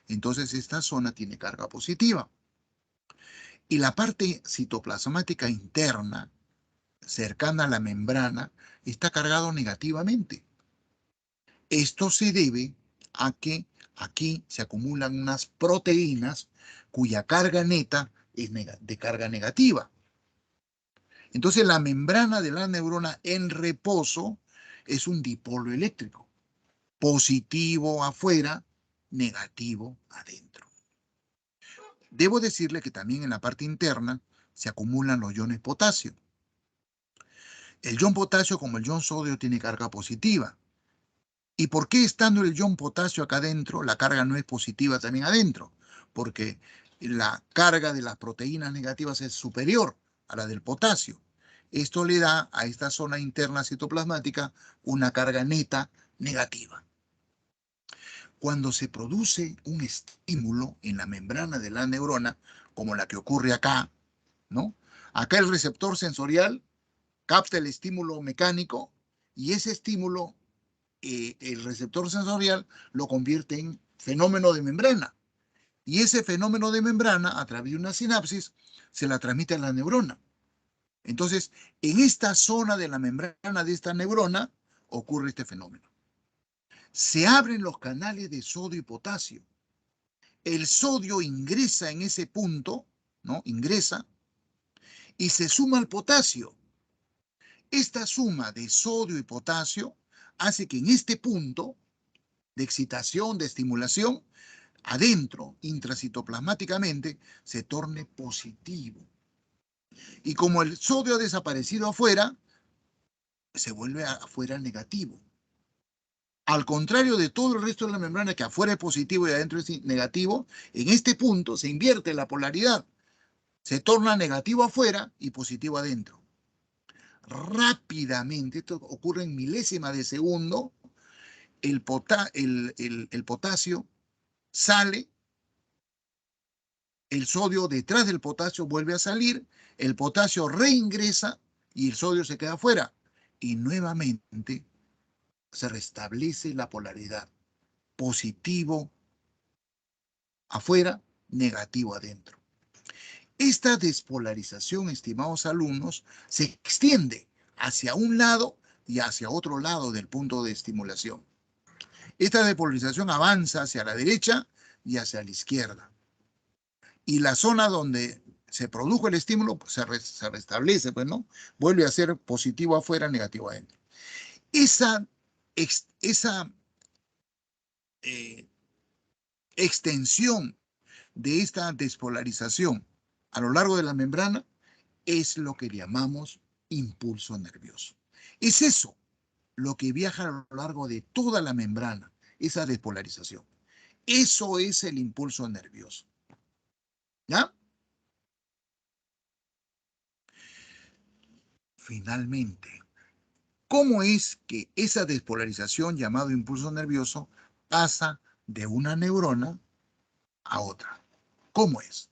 entonces esta zona tiene carga positiva. Y la parte citoplasmática interna, cercana a la membrana, está cargado negativamente. Esto se debe a que aquí se acumulan unas proteínas cuya carga neta es de carga negativa. Entonces la membrana de la neurona en reposo es un dipolo eléctrico. Positivo afuera, negativo adentro. Debo decirle que también en la parte interna se acumulan los iones potasio. El ion potasio, como el ion sodio, tiene carga positiva. ¿Y por qué estando el ion potasio acá adentro, la carga no es positiva también adentro? Porque la carga de las proteínas negativas es superior a la del potasio. Esto le da a esta zona interna citoplasmática una carga neta negativa. Cuando se produce un estímulo en la membrana de la neurona, como la que ocurre acá, ¿no? Acá el receptor sensorial capta el estímulo mecánico y ese estímulo, el receptor sensorial lo convierte en fenómeno de membrana. Y ese fenómeno de membrana, a través de una sinapsis, se la transmite a la neurona. Entonces, en esta zona de la membrana de esta neurona ocurre este fenómeno. Se abren los canales de sodio y potasio. El sodio ingresa en ese punto, ¿no? Ingresa y se suma al potasio. Esta suma de sodio y potasio hace que en este punto de excitación, de estimulación, adentro, intracitoplasmáticamente, se torne positivo. Y como el sodio ha desaparecido afuera, se vuelve afuera negativo. Al contrario de todo el resto de la membrana, que afuera es positivo y adentro es negativo, en este punto se invierte la polaridad. Se torna negativo afuera y positivo adentro. Rápidamente, esto ocurre en milésimas de segundo, el potasio sale, el sodio detrás del potasio vuelve a salir, el potasio reingresa y el sodio se queda afuera. Y nuevamente se restablece la polaridad. Positivo afuera, negativo adentro. Esta despolarización, estimados alumnos, se extiende hacia un lado y hacia otro lado del punto de estimulación. Esta despolarización avanza hacia la derecha y hacia la izquierda. Y la zona donde se produjo el estímulo pues, se restablece, pues, ¿no? Vuelve a ser positivo afuera, negativo adentro. Esa extensión de esta despolarización a lo largo de la membrana es lo que llamamos impulso nervioso. Es eso lo que viaja a lo largo de toda la membrana, esa despolarización. Eso es el impulso nervioso. ¿Ya? Finalmente, ¿cómo es que esa despolarización llamado impulso nervioso pasa de una neurona a otra? ¿Cómo es?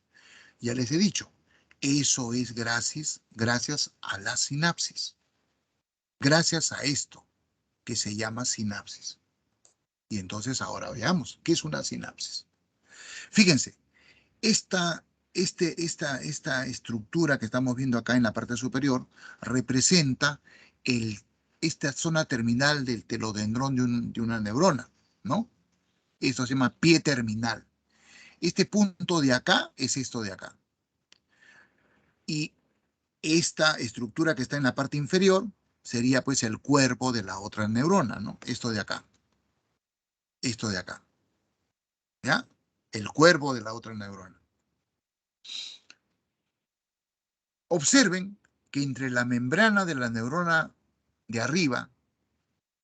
Ya les he dicho, eso es gracias a la sinapsis. Gracias a esto que se llama sinapsis. Y entonces ahora veamos, ¿qué es una sinapsis? Fíjense, esta estructura que estamos viendo acá en la parte superior representa esta zona terminal del telodendrón de una neurona, ¿no? Esto se llama pie terminal. Este punto de acá es esto de acá. Y esta estructura que está en la parte inferior sería pues el cuerpo de la otra neurona, ¿no? Esto de acá. Esto de acá. ¿Ya? El cuerpo de la otra neurona. Observen que entre la membrana de la neurona de arriba,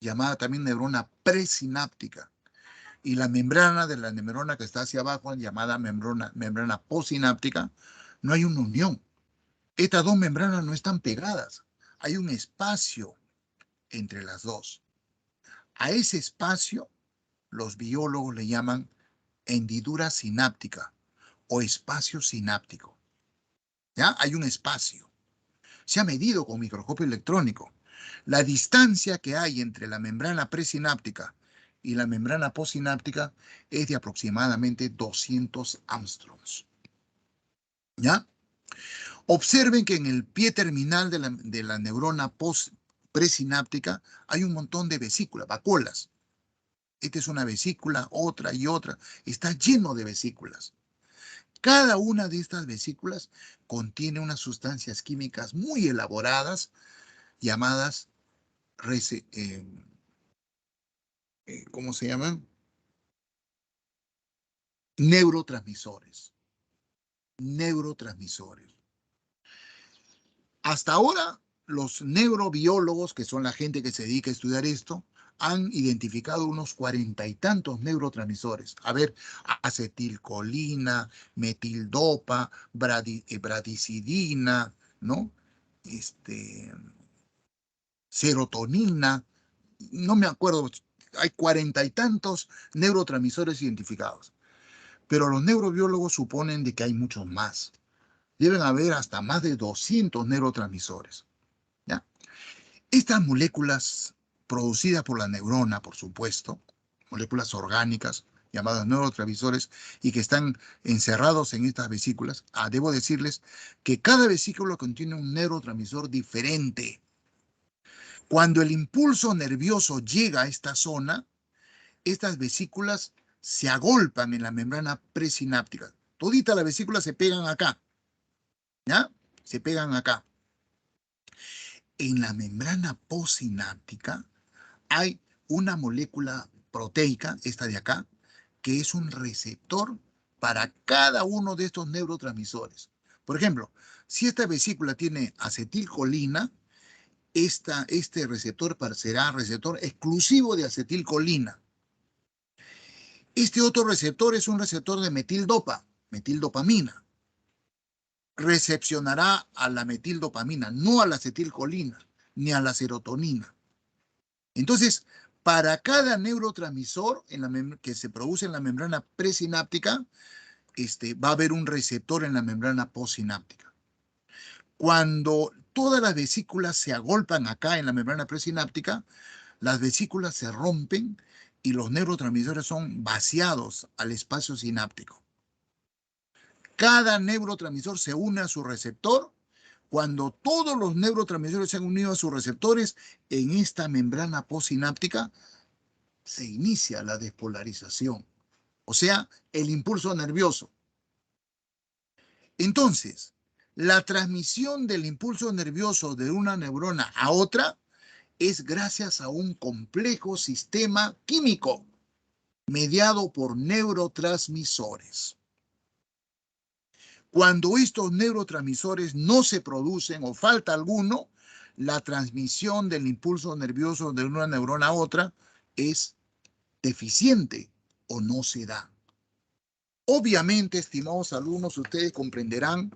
llamada también neurona presináptica, y la membrana de la neurona que está hacia abajo, llamada membrana postsináptica, no hay una unión. Estas dos membranas no están pegadas. Hay un espacio entre las dos. A ese espacio los biólogos le llaman hendidura sináptica o espacio sináptico. ¿Ya? Hay un espacio. Se ha medido con microscopio electrónico. La distancia que hay entre la membrana presináptica y la membrana postsináptica es de aproximadamente 200 angstroms. ¿Ya? Observen que en el pie terminal de la neurona presináptica hay un montón de vesículas, vacuolas. Esta es una vesícula, otra y otra. Está lleno de vesículas. Cada una de estas vesículas contiene unas sustancias químicas muy elaboradas llamadas, ¿cómo se llaman? Neurotransmisores. Neurotransmisores. Hasta ahora, los neurobiólogos, que son la gente que se dedica a estudiar esto, han identificado unos 40 y tantos neurotransmisores. A ver, acetilcolina, metildopa, bradicidina, ¿no? Serotonina, no me acuerdo, hay 40 y tantos neurotransmisores identificados. Pero los neurobiólogos suponen de que hay muchos más. Deben haber hasta más de 200 neurotransmisores. ¿Ya? Estas moléculas producidas por la neurona, por supuesto, moléculas orgánicas, llamados neurotransmisores, y que están encerrados en estas vesículas. Debo decirles que cada vesícula contiene un neurotransmisor diferente. Cuando el impulso nervioso llega a esta zona, estas vesículas se agolpan en la membrana presináptica. Toditas las vesículas se pegan acá, ¿ya? Se pegan acá. En la membrana postsináptica hay una molécula proteica, esta de acá, que es un receptor para cada uno de estos neurotransmisores. Por ejemplo, si esta vesícula tiene acetilcolina, este receptor será receptor exclusivo de acetilcolina. Este otro receptor es un receptor de metildopamina. Recepcionará a la metildopamina, no a la acetilcolina, ni a la serotonina. Entonces, para cada neurotransmisor que se produce en la membrana presináptica, va a haber un receptor en la membrana postsináptica. Cuando todas las vesículas se agolpan acá en la membrana presináptica, las vesículas se rompen y los neurotransmisores son vaciados al espacio sináptico. Cada neurotransmisor se une a su receptor. Cuando todos los neurotransmisores se han unido a sus receptores en esta membrana postsináptica, se inicia la despolarización, o sea, el impulso nervioso. Entonces, la transmisión del impulso nervioso de una neurona a otra es gracias a un complejo sistema químico mediado por neurotransmisores. Cuando estos neurotransmisores no se producen o falta alguno, la transmisión del impulso nervioso de una neurona a otra es deficiente o no se da. Obviamente, estimados alumnos, ustedes comprenderán,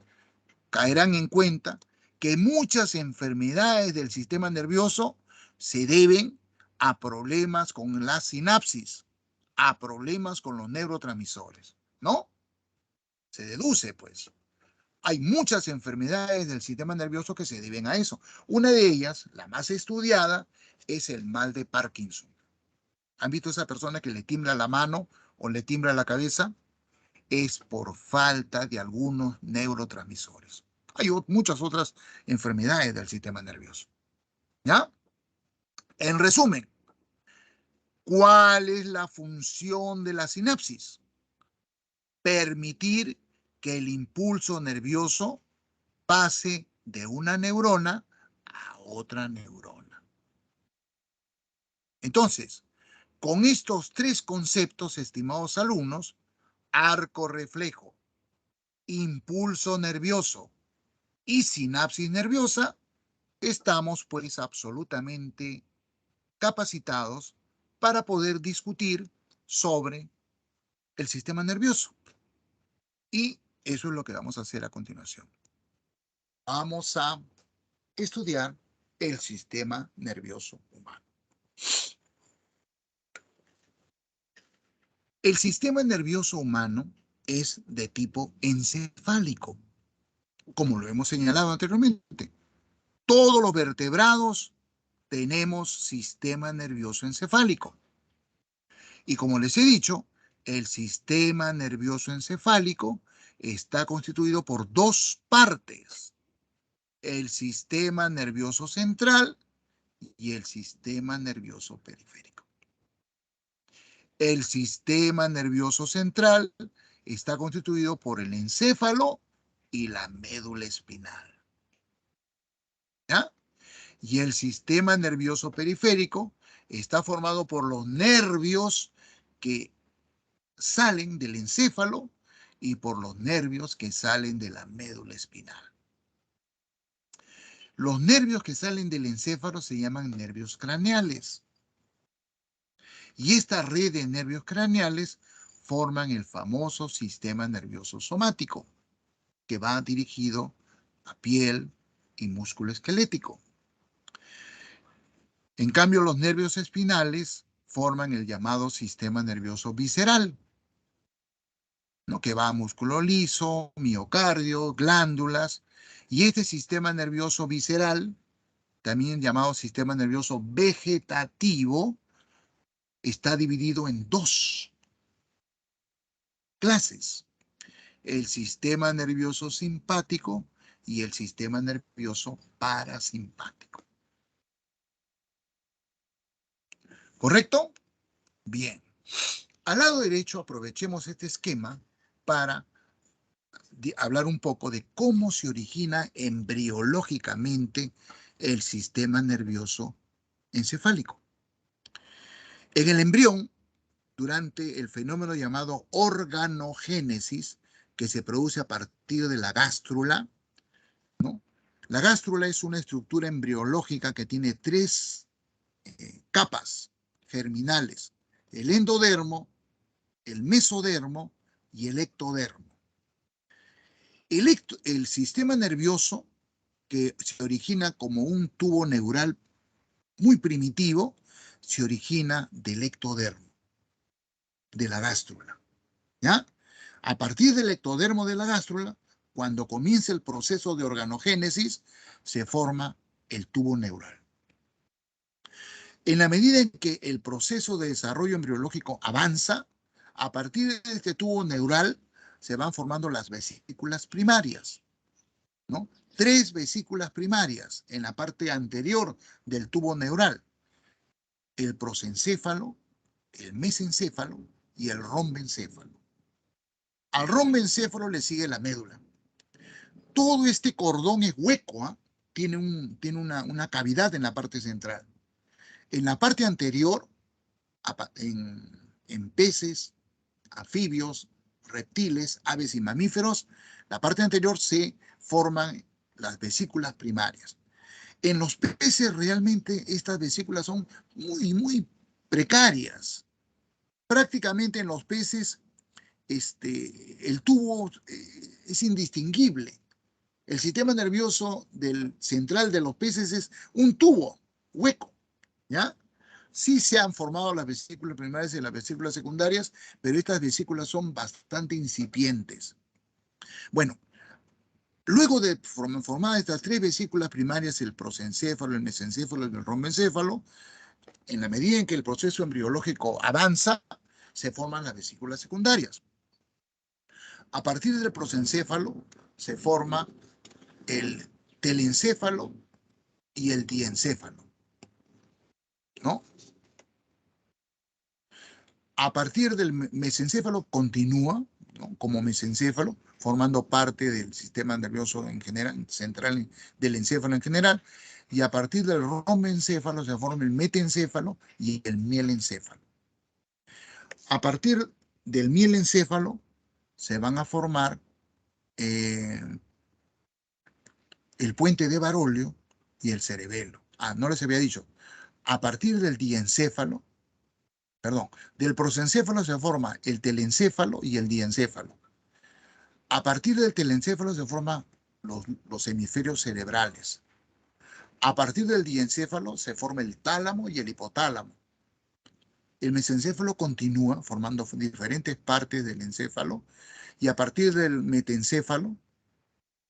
caerán en cuenta que muchas enfermedades del sistema nervioso se deben a problemas con la sinapsis, a problemas con los neurotransmisores, ¿no? Se deduce, pues. Hay muchas enfermedades del sistema nervioso que se deben a eso. Una de ellas, la más estudiada, es el mal de Parkinson. ¿Han visto a esa persona que le tiembla la mano o le tiembla la cabeza? Es por falta de algunos neurotransmisores. Hay muchas otras enfermedades del sistema nervioso. ¿Ya? En resumen, ¿cuál es la función de la sinapsis? Permitir que el impulso nervioso pase de una neurona a otra neurona. Entonces, con estos tres conceptos, estimados alumnos, arco reflejo, impulso nervioso y sinapsis nerviosa, estamos pues absolutamente capacitados para poder discutir sobre el sistema nervioso. Y eso es lo que vamos a hacer a continuación. Vamos a estudiar el sistema nervioso humano. El sistema nervioso humano es de tipo encefálico, como lo hemos señalado anteriormente. Todos los vertebrados tenemos sistema nervioso encefálico. Y como les he dicho, el sistema nervioso encefálico está constituido por dos partes: el sistema nervioso central y el sistema nervioso periférico. El sistema nervioso central está constituido por el encéfalo y la médula espinal. ¿Ya? Y el sistema nervioso periférico está formado por los nervios que salen del encéfalo y por los nervios que salen de la médula espinal. Los nervios que salen del encéfalo se llaman nervios craneales. Y esta red de nervios craneales forman el famoso sistema nervioso somático, que va dirigido a piel y músculo esquelético. En cambio, los nervios espinales forman el llamado sistema nervioso visceral, ¿no? Que va a músculo liso, miocardio, glándulas. Y este sistema nervioso visceral, también llamado sistema nervioso vegetativo, está dividido en dos. clases: el sistema nervioso simpático y el sistema nervioso parasimpático. ¿Correcto? Bien. Al lado derecho aprovechemos este esquema para hablar un poco de cómo se origina embriológicamente el sistema nervioso encefálico. En el embrión, durante el fenómeno llamado organogénesis, que se produce a partir de la gástrula, ¿no? La gástrula es una estructura embriológica que tiene tres capas germinales: el endodermo, el mesodermo y el ectodermo. El sistema nervioso, que se origina como un tubo neural muy primitivo, se origina del ectodermo, de la gástrula, ¿ya? A partir del ectodermo de la gástrula, cuando comienza el proceso de organogénesis, se forma el tubo neural. En la medida en que el proceso de desarrollo embriológico avanza, a partir de este tubo neural se van formando las vesículas primarias, ¿no? 3 vesículas primarias en la parte anterior del tubo neural: el prosencéfalo, el mesencéfalo y el rombencéfalo. Al rombencéfalo le sigue la médula. Todo este cordón es hueco, ¿eh? Tiene una cavidad en la parte central. En la parte anterior, en peces, anfibios, reptiles, aves y mamíferos, la parte anterior se forman las vesículas primarias. En los peces realmente estas vesículas son muy precarias. Prácticamente en los peces el tubo es indistinguible. El sistema nervioso central de los peces es un tubo hueco, ¿ya? Sí se han formado las vesículas primarias y las vesículas secundarias, pero estas vesículas son bastante incipientes. Bueno, luego de formar estas 3 vesículas primarias, el prosencéfalo, el mesencéfalo y el rombencéfalo, en la medida en que el proceso embriológico avanza, se forman las vesículas secundarias. A partir del prosencéfalo se forma el telencéfalo y el diencéfalo, ¿no? A partir del mesencéfalo continúa, ¿no?, como mesencéfalo, formando parte del sistema nervioso en general, central del encéfalo en general, y a partir del rombencéfalo se forma el metencéfalo y el mielencéfalo. A partir del mielencéfalo se van a formar el puente de Barolio y el cerebelo. No les había dicho. A partir del diencéfalo, perdón, del prosencéfalo se forma el telencéfalo y el diencéfalo. A partir del telencéfalo se forman los hemisferios cerebrales. A partir del diencéfalo se forma el tálamo y el hipotálamo. El mesencéfalo continúa formando diferentes partes del encéfalo, y a partir del metencéfalo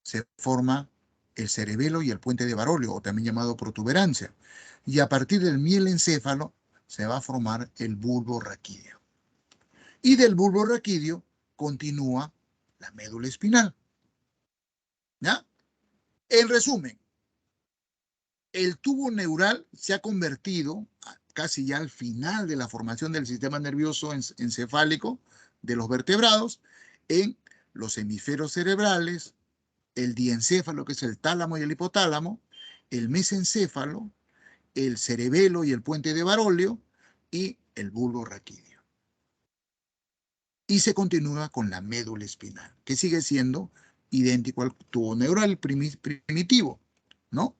se forma el cerebelo y el puente de Barolio, o también llamado protuberancia. Y a partir del mielencéfalo se va a formar el bulbo raquídeo. Y del bulbo raquídeo continúa la médula espinal, ¿ya? En resumen, el tubo neural se ha convertido, casi ya al final de la formación del sistema nervioso encefálico de los vertebrados, en los hemisferios cerebrales, el diencéfalo, que es el tálamo y el hipotálamo, el mesencéfalo, el cerebelo y el puente de Barolio, y el bulbo raquídeo. Y se continúa con la médula espinal, que sigue siendo idéntico al tubo neural primitivo, ¿no?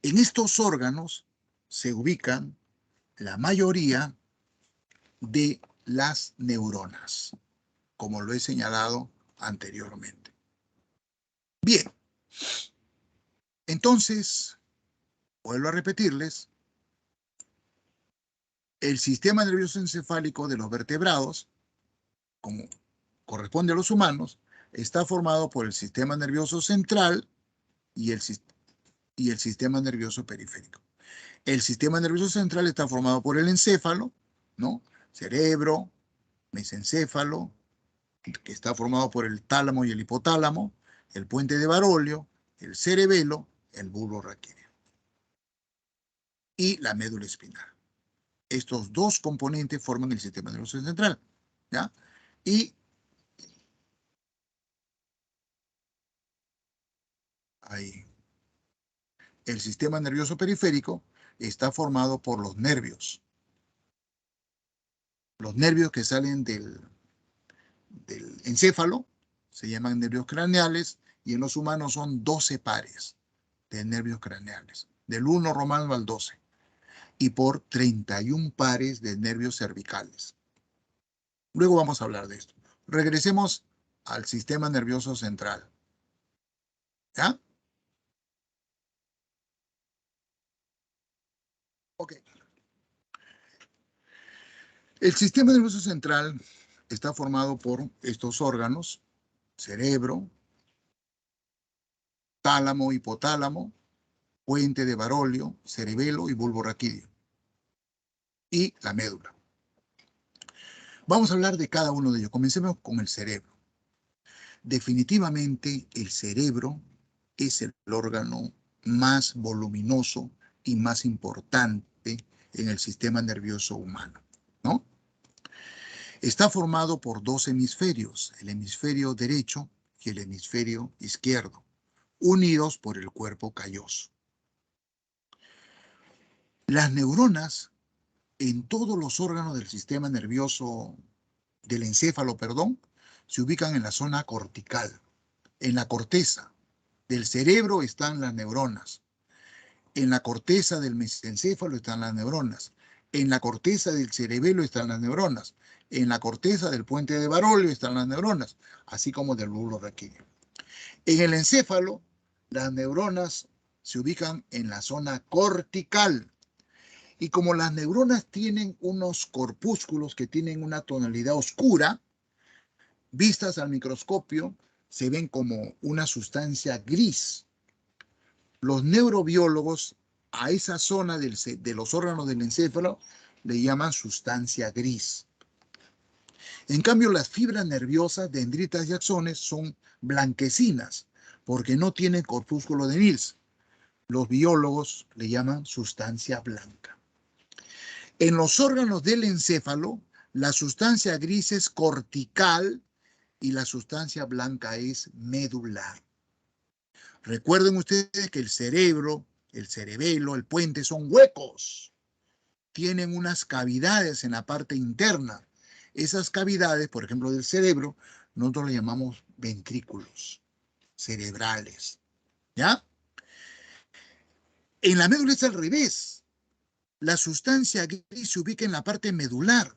En estos órganos se ubican la mayoría de las neuronas, como lo he señalado anteriormente. Bien, entonces, vuelvo a repetirles, el sistema nervioso encefálico de los vertebrados, como corresponde a los humanos, está formado por el sistema nervioso central y el sistema nervioso periférico. El sistema nervioso central está formado por el encéfalo, ¿no? Cerebro, mesencéfalo, que está formado por el tálamo y el hipotálamo, el puente de Barolio, el cerebelo, el bulbo raquídeo y la médula espinal. Estos dos componentes forman el sistema nervioso central, ¿ya? Y ahí, el sistema nervioso periférico está formado por los nervios. Los nervios que salen del encéfalo se llaman nervios craneales y en los humanos son 12 pares de nervios craneales, del 1 romano al 12, y por 31 pares de nervios cervicales. Luego vamos a hablar de esto. Regresemos al sistema nervioso central. ¿Ya? Ok. El sistema nervioso central está formado por estos órganos: cerebro, tálamo, hipotálamo, puente de Barolio, cerebelo y bulbo raquídeo. Y la médula. Vamos a hablar de cada uno de ellos. Comencemos con el cerebro. Definitivamente el cerebro es el órgano más voluminoso y más importante en el sistema nervioso humano, ¿no? Está formado por dos hemisferios, el hemisferio derecho y el hemisferio izquierdo, unidos por el cuerpo calloso. Las neuronas en todos los órganos del sistema nervioso, del encéfalo, perdón, se ubican en la zona cortical, en la corteza. Del cerebro están las neuronas. En la corteza del mesencéfalo están las neuronas. En la corteza del cerebelo están las neuronas. En la corteza del puente de Barolio están las neuronas, así como del bulbo raquídeo. En el encéfalo, las neuronas se ubican en la zona cortical. Y como las neuronas tienen unos corpúsculos que tienen una tonalidad oscura, vistas al microscopio, se ven como una sustancia gris. Los neurobiólogos a esa zona de los órganos del encéfalo le llaman sustancia gris. En cambio, las fibras nerviosas, dendritas y axones son blanquecinas porque no tienen corpúsculo de Nils. Los biólogos le llaman sustancia blanca. En los órganos del encéfalo, la sustancia gris es cortical y la sustancia blanca es medular. Recuerden ustedes que el cerebro, el cerebelo, el puente son huecos. Tienen unas cavidades en la parte interna. Esas cavidades, por ejemplo, del cerebro, nosotros le llamamos ventrículos cerebrales. ¿Ya? En la médula es al revés. La sustancia gris se ubica en la parte medular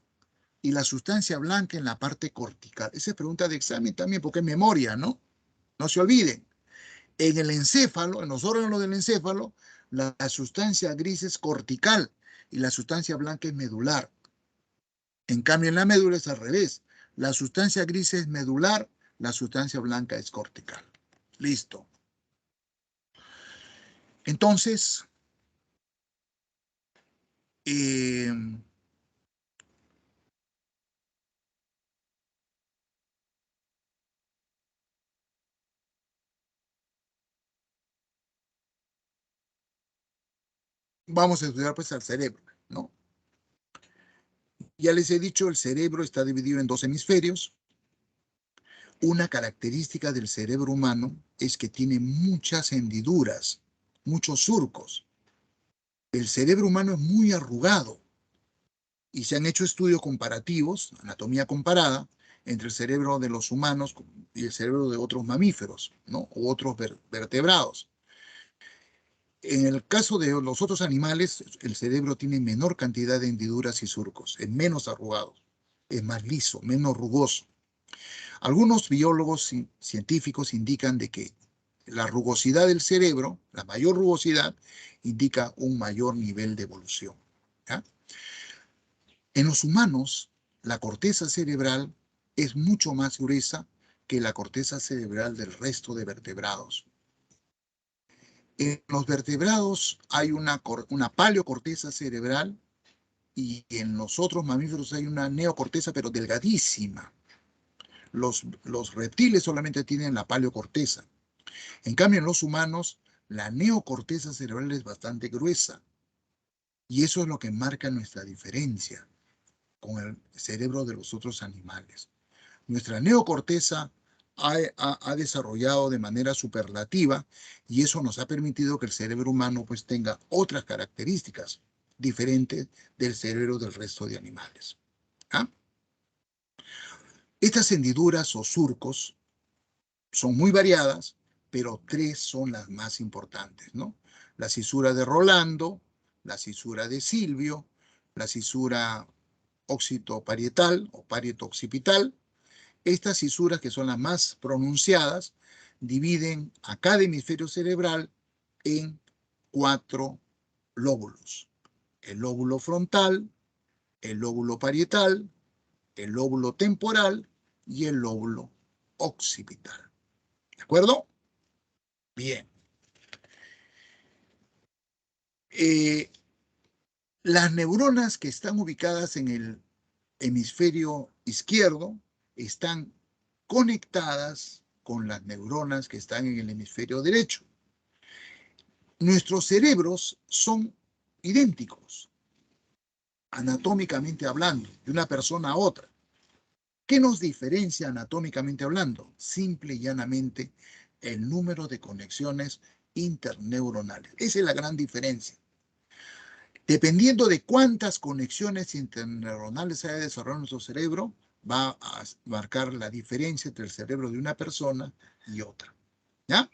y la sustancia blanca en la parte cortical. Esa es pregunta de examen también porque es memoria, ¿no? No se olviden. En el encéfalo, en los órganos del encéfalo, la sustancia gris es cortical y la sustancia blanca es medular. En cambio, en la médula es al revés. La sustancia gris es medular, la sustancia blanca es cortical. Listo. Entonces, vamos a estudiar pues al cerebro, ¿no? Ya les he dicho, el cerebro está dividido en dos hemisferios. Una característica del cerebro humano es que tiene muchas hendiduras, muchos surcos. El cerebro humano es muy arrugado y se han hecho estudios comparativos, anatomía comparada, entre el cerebro de los humanos y el cerebro de otros mamíferos, ¿no? O otros vertebrados. En el caso de los otros animales, el cerebro tiene menor cantidad de hendiduras y surcos, es menos arrugado, es más liso, menos rugoso. Algunos biólogos científicos indican de que la rugosidad del cerebro, la mayor rugosidad, indica un mayor nivel de evolución. ¿Ya? En los humanos, la corteza cerebral es mucho más gruesa que la corteza cerebral del resto de vertebrados. En los vertebrados hay una paleocorteza cerebral y en los otros mamíferos hay una neocorteza, pero delgadísima. Los reptiles solamente tienen la paleocorteza. En cambio, en los humanos, la neocorteza cerebral es bastante gruesa. Y eso es lo que marca nuestra diferencia con el cerebro de los otros animales. Nuestra neocorteza ha desarrollado de manera superlativa y eso nos ha permitido que el cerebro humano pues tenga otras características diferentes del cerebro del resto de animales. ¿Ah? Estas hendiduras o surcos son muy variadas, pero tres son las más importantes, ¿no? La cisura de Rolando, la cisura de Silvio, la cisura occipitoparietal o parietooccipital. Estas cisuras, que son las más pronunciadas, dividen a cada hemisferio cerebral en 4 lóbulos. El lóbulo frontal, el lóbulo parietal, el lóbulo temporal y el lóbulo occipital. ¿De acuerdo? Bien. Las neuronas que están ubicadas en el hemisferio izquierdo están conectadas con las neuronas que están en el hemisferio derecho. Nuestros cerebros son idénticos, anatómicamente hablando, de una persona a otra. ¿Qué nos diferencia anatómicamente hablando? Simple y llanamente el número de conexiones interneuronales. Esa es la gran diferencia. Dependiendo de cuántas conexiones interneuronales haya desarrollado nuestro cerebro, va a marcar la diferencia entre el cerebro de una persona y otra. ¿Ya?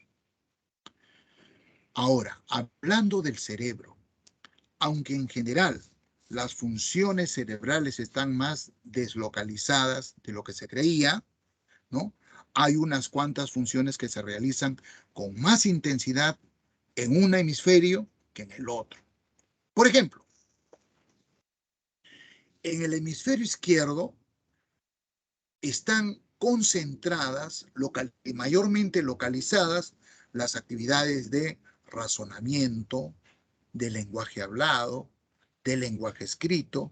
Ahora, hablando del cerebro, aunque en general las funciones cerebrales están más deslocalizadas de lo que se creía, ¿no? Hay unas cuantas funciones que se realizan con más intensidad en un hemisferio que en el otro. Por ejemplo, en el hemisferio izquierdo están concentradas y mayormente localizadas las actividades de razonamiento, de lenguaje hablado, de lenguaje escrito,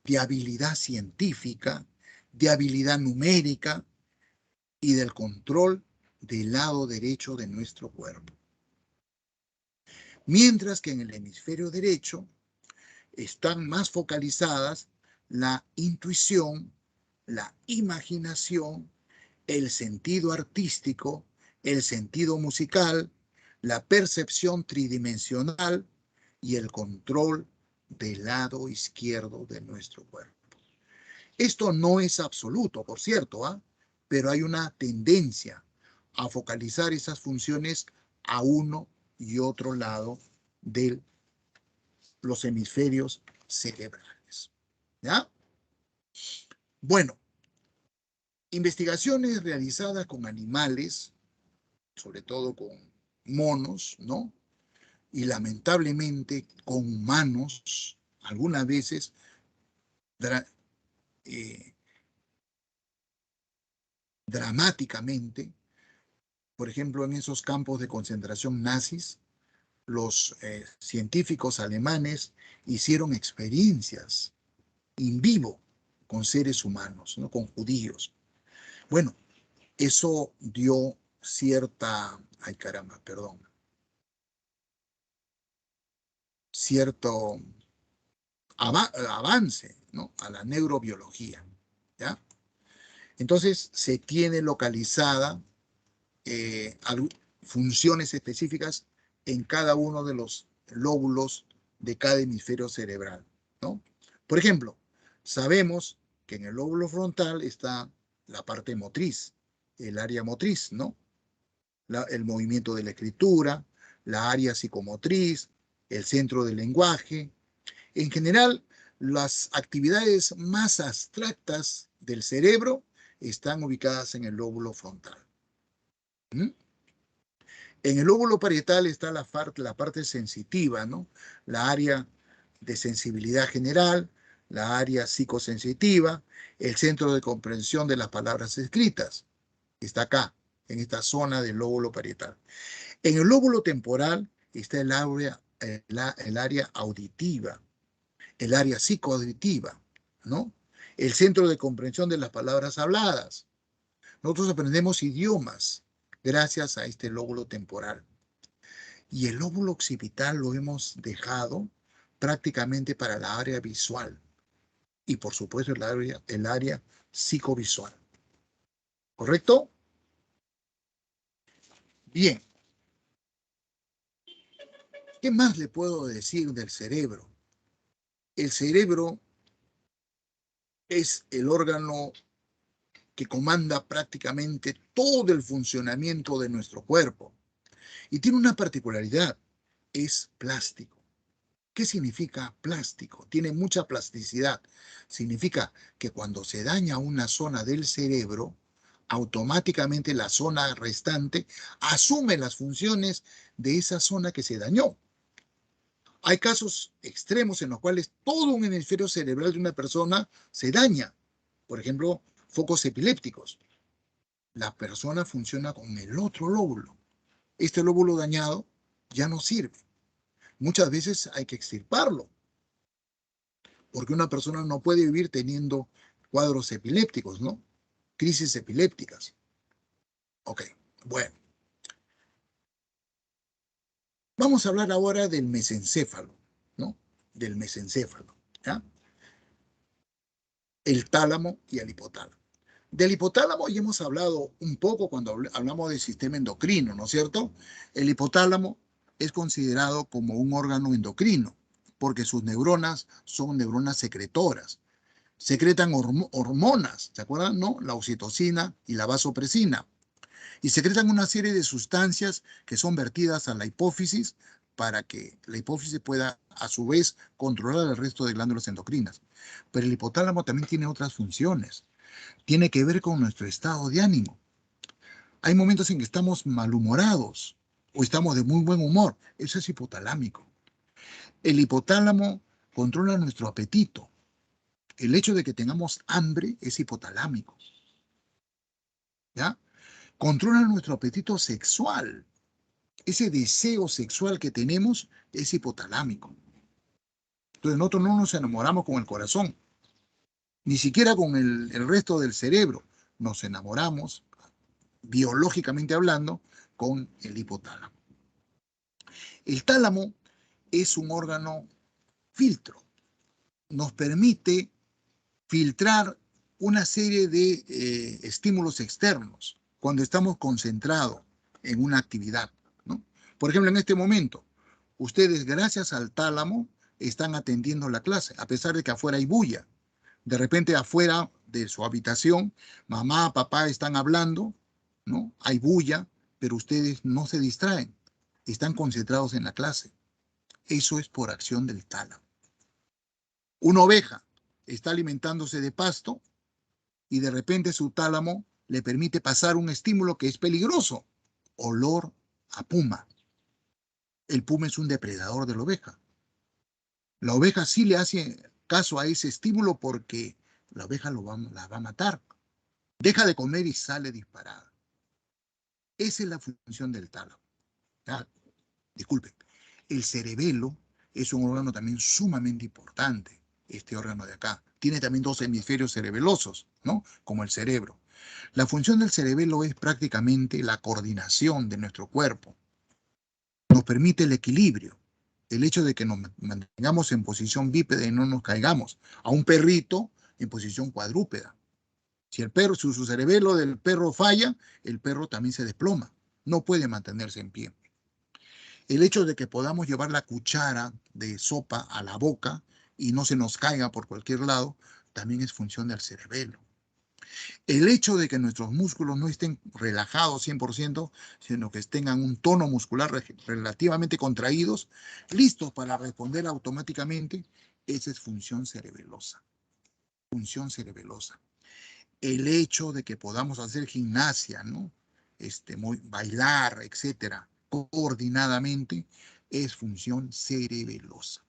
de habilidad científica, de habilidad numérica y del control del lado derecho de nuestro cuerpo. Mientras que en el hemisferio derecho están más focalizadas la intuición, la imaginación, el sentido artístico, el sentido musical, la percepción tridimensional y el control del lado izquierdo de nuestro cuerpo. Esto no es absoluto, por cierto, ¿eh? Pero hay una tendencia a focalizar esas funciones a uno y otro lado de los hemisferios cerebrales. ¿Ya? Bueno, investigaciones realizadas con animales, sobre todo con monos, ¿no? Y lamentablemente con humanos, algunas veces dramáticamente, por ejemplo, en esos campos de concentración nazis, los científicos alemanes hicieron experiencias in vivo con seres humanos, ¿no? Con judíos. Bueno, eso dio cierta, ay caramba, perdón, cierto avance, ¿no? A la neurobiología, ¿ya? Entonces se tiene localizada funciones específicas en cada uno de los lóbulos de cada hemisferio cerebral, ¿no? Por ejemplo, sabemos que en el lóbulo frontal está la parte motriz, el área motriz, ¿no? El movimiento de la escritura, la área psicomotriz, el centro del lenguaje. En general, las actividades más abstractas del cerebro están ubicadas en el lóbulo frontal. ¿Mm? En el lóbulo parietal está la parte sensitiva, ¿no? La área de sensibilidad general, la área psicosensitiva, el centro de comprensión de las palabras escritas. Está acá, en esta zona del lóbulo parietal. En el lóbulo temporal está el área auditiva. el área psicoauditiva, ¿no? El centro de comprensión de las palabras habladas. Nosotros aprendemos idiomas gracias a este lóbulo temporal. Y el lóbulo occipital lo hemos dejado prácticamente para la área visual y por supuesto el área psicovisual. ¿Correcto? Bien. ¿Qué más le puedo decir del cerebro? El cerebro es el órgano que comanda prácticamente todo el funcionamiento de nuestro cuerpo y tiene una particularidad, es plástico. ¿Qué significa plástico? Tiene mucha plasticidad. Significa que cuando se daña una zona del cerebro, automáticamente la zona restante asume las funciones de esa zona que se dañó. Hay casos extremos en los cuales todo un hemisferio cerebral de una persona se daña. Por ejemplo, focos epilépticos. La persona funciona con el otro lóbulo. Este lóbulo dañado ya no sirve. Muchas veces hay que extirparlo, porque una persona no puede vivir teniendo cuadros epilépticos, ¿no? Crisis epilépticas. Ok, bueno. Vamos a hablar ahora del mesencéfalo, ¿no? Del mesencéfalo, ¿ya? El tálamo y el hipotálamo. Del hipotálamo ya hemos hablado un poco cuando hablamos del sistema endocrino, ¿no es cierto? El hipotálamo es considerado como un órgano endocrino porque sus neuronas son neuronas secretoras. Secretan hormonas, ¿se acuerdan? ¿No? La oxitocina y la vasopresina. Y secretan una serie de sustancias que son vertidas a la hipófisis para que la hipófisis pueda a su vez controlar el resto de glándulas endocrinas. Pero el hipotálamo también tiene otras funciones. Tiene que ver con nuestro estado de ánimo. Hay momentos en que estamos malhumorados o estamos de muy buen humor. Eso es hipotalámico. El hipotálamo controla nuestro apetito. El hecho de que tengamos hambre es hipotalámico. ¿Ya? Controla nuestro apetito sexual. Ese deseo sexual que tenemos es hipotalámico. Entonces nosotros no nos enamoramos con el corazón, ni siquiera con el resto del cerebro. Nos enamoramos, biológicamente hablando, con el hipotálamo. El tálamo es un órgano filtro. Nos permite filtrar una serie de estímulos externos cuando estamos concentrados en una actividad, ¿no? Por ejemplo, en este momento, ustedes gracias al tálamo están atendiendo la clase, a pesar de que afuera hay bulla. De repente afuera de su habitación, mamá, papá están hablando, ¿no? Hay bulla, pero ustedes no se distraen, están concentrados en la clase. Eso es por acción del tálamo. Una oveja está alimentándose de pasto y de repente su tálamo le permite pasar un estímulo que es peligroso, olor a puma. El puma es un depredador de la oveja. La oveja sí le hace caso a ese estímulo porque la oveja la va a matar. Deja de comer y sale disparada. Esa es la función del tálamo. Ah, disculpen. El cerebelo es un órgano también sumamente importante, este órgano de acá. Tiene también dos hemisferios cerebelosos, ¿no? Como el cerebro. La función del cerebelo es prácticamente la coordinación de nuestro cuerpo. Nos permite el equilibrio, el hecho de que nos mantengamos en posición bípeda y no nos caigamos. A un perrito en posición cuadrúpeda. Si su cerebelo del perro falla, el perro también se desploma. No puede mantenerse en pie. El hecho de que podamos llevar la cuchara de sopa a la boca y no se nos caiga por cualquier lado, también es función del cerebelo. El hecho de que nuestros músculos no estén relajados 100%, sino que tengan un tono muscular relativamente contraídos, listos para responder automáticamente, esa es función cerebelosa. Función cerebelosa. El hecho de que podamos hacer gimnasia, ¿no? Bailar, etcétera, coordinadamente, es función cerebelosa.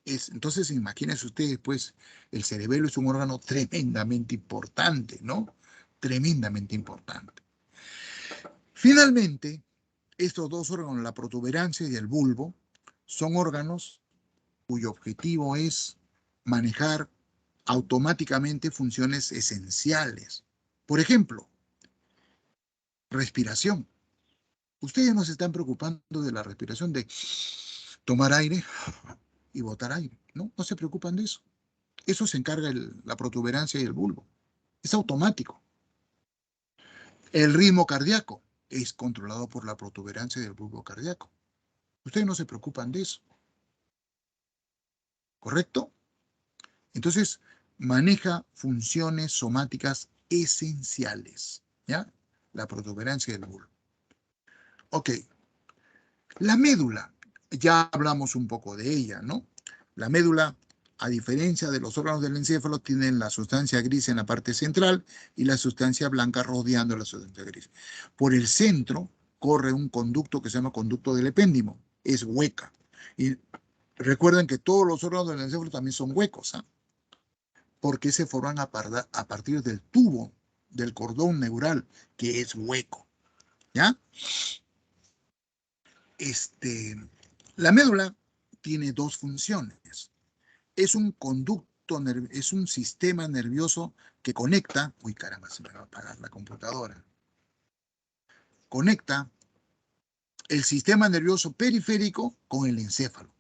Entonces, imagínense ustedes, pues, el cerebelo es un órgano tremendamente importante, ¿no? Tremendamente importante. Finalmente, estos dos órganos, la protuberancia y el bulbo, son órganos cuyo objetivo es manejar automáticamente funciones esenciales. Por ejemplo, respiración. Ustedes no se están preocupando de la respiración, de tomar aire y botar aire, ¿no? No se preocupan de eso. Eso se encarga la protuberancia y el bulbo. Es automático. El ritmo cardíaco es controlado por la protuberancia del bulbo cardíaco. Ustedes no se preocupan de eso, ¿correcto? Entonces, maneja funciones somáticas esenciales, ¿ya? La protuberancia del bulbo. Ok, la médula, ya hablamos un poco de ella, ¿no? La médula, a diferencia de los órganos del encéfalo, tiene la sustancia gris en la parte central y la sustancia blanca rodeando la sustancia gris. Por el centro corre un conducto que se llama conducto del epéndimo, es hueca. Y recuerden que todos los órganos del encéfalo también son huecos, ¿ah? Porque se forman a partir del tubo, del cordón neural, que es hueco, ¿ya? La médula tiene dos funciones. Es un conducto, es un sistema nervioso que conecta, uy caramba, se me va a apagar la computadora, conecta el sistema nervioso periférico con el encéfalo.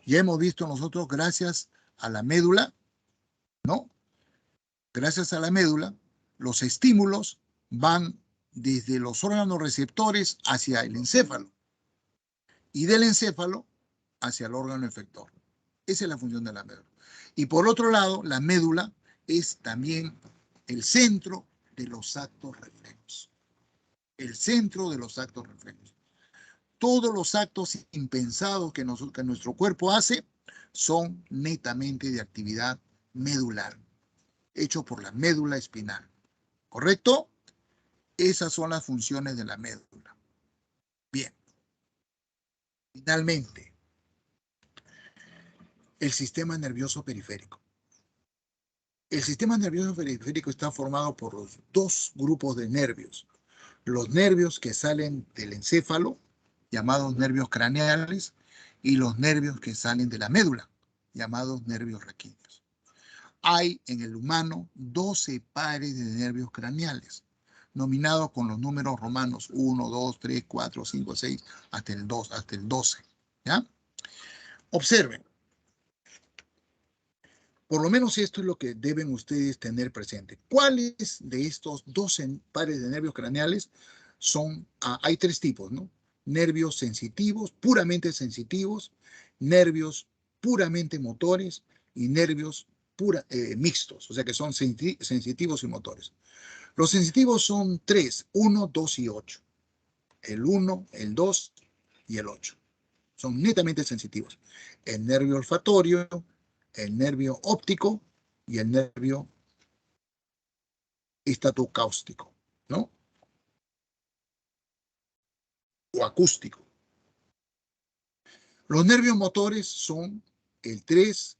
Ya hemos visto nosotros, gracias a la médula, ¿no? Gracias a la médula, los estímulos van desde los órganos receptores hacia el encéfalo y del encéfalo hacia el órgano efector. Esa es la función de la médula. Y por otro lado, la médula es también el centro de los actos reflejos. El centro de los actos reflejos. Todos los actos impensados que nuestro cuerpo hace son netamente de actividad medular, hechos por la médula espinal. ¿Correcto? Esas son las funciones de la médula. Bien. Finalmente, el sistema nervioso periférico. El sistema nervioso periférico está formado por los dos grupos de nervios. Los nervios que salen del encéfalo, llamados nervios craneales, y los nervios que salen de la médula, llamados nervios raquídeos. Hay en el humano 12 pares de nervios craneales, nominados con los números romanos 1, 2, 3, 4, 5, 6, hasta el 12. ¿Ya? Observen. Por lo menos esto es lo que deben ustedes tener presente. ¿Cuáles de estos 12 pares de nervios craneales son? Hay tres tipos, ¿no? Nervios sensitivos, puramente sensitivos, nervios puramente motores y nervios mixtos, o sea que son sensitivos y motores. Los sensitivos son tres, 1, 2 y 8. El 1, el 2 y el 8. Son netamente sensitivos. El nervio olfatorio, el nervio óptico y el nervio estatocáustico, ¿no? O acústico. Los nervios motores son el 3,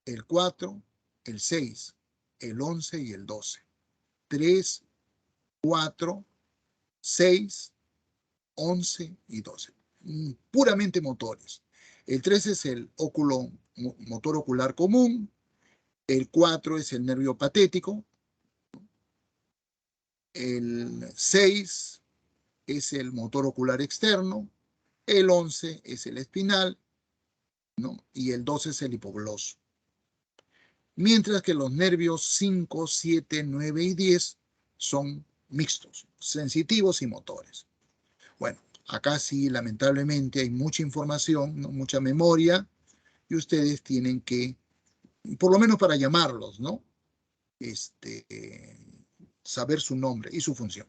el 4, el 6, el 11 y el 12. 3, 4, 6, 11 y 12. Puramente motores. El 3 es el motor ocular común. El 4 es el nervio patético. El 6 es el motor ocular externo. El 11 es el espinal, ¿no? Y el 12 es el hipogloso. Mientras que los nervios 5, 7, 9 y 10 son mixtos, sensitivos y motores. Bueno, acá sí, lamentablemente, hay mucha información, ¿no? Mucha memoria, y ustedes tienen que, por lo menos para llamarlos, ¿no? Saber su nombre y su función.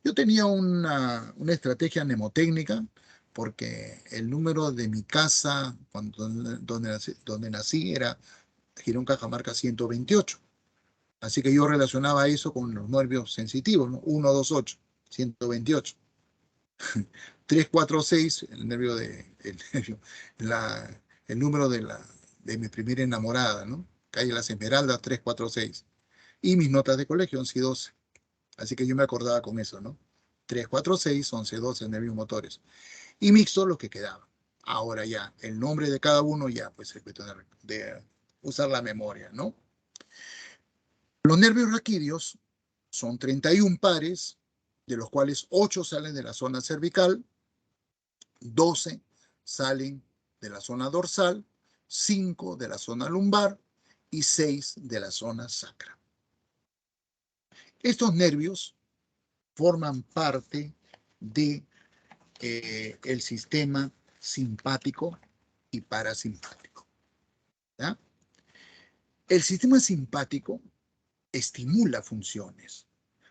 Yo tenía una estrategia mnemotécnica, porque el número de mi casa, donde nací, era Girón Cajamarca 128. Así que yo relacionaba eso con los nervios sensitivos, ¿no? 1, 2, 8, 128. 3, 4, 6, el número de mi primera enamorada, ¿no? Calle Las Esmeraldas, 3, 4, 6. Y mis notas de colegio, 11 y 12. Así que yo me acordaba con eso, ¿no? 3, 4, 6, 11, 12 nervios motores. Y mixtos los que quedaban. Ahora ya, el nombre de cada uno ya, pues es cuestión de usar la memoria, ¿no? Los nervios raquídeos son 31 pares, de los cuales 8 salen de la zona cervical, 12 salen de la zona dorsal, 5 de la zona lumbar y 6 de la zona sacra. Estos nervios forman parte de el sistema simpático y parasimpático. ¿Ya? El sistema simpático estimula funciones,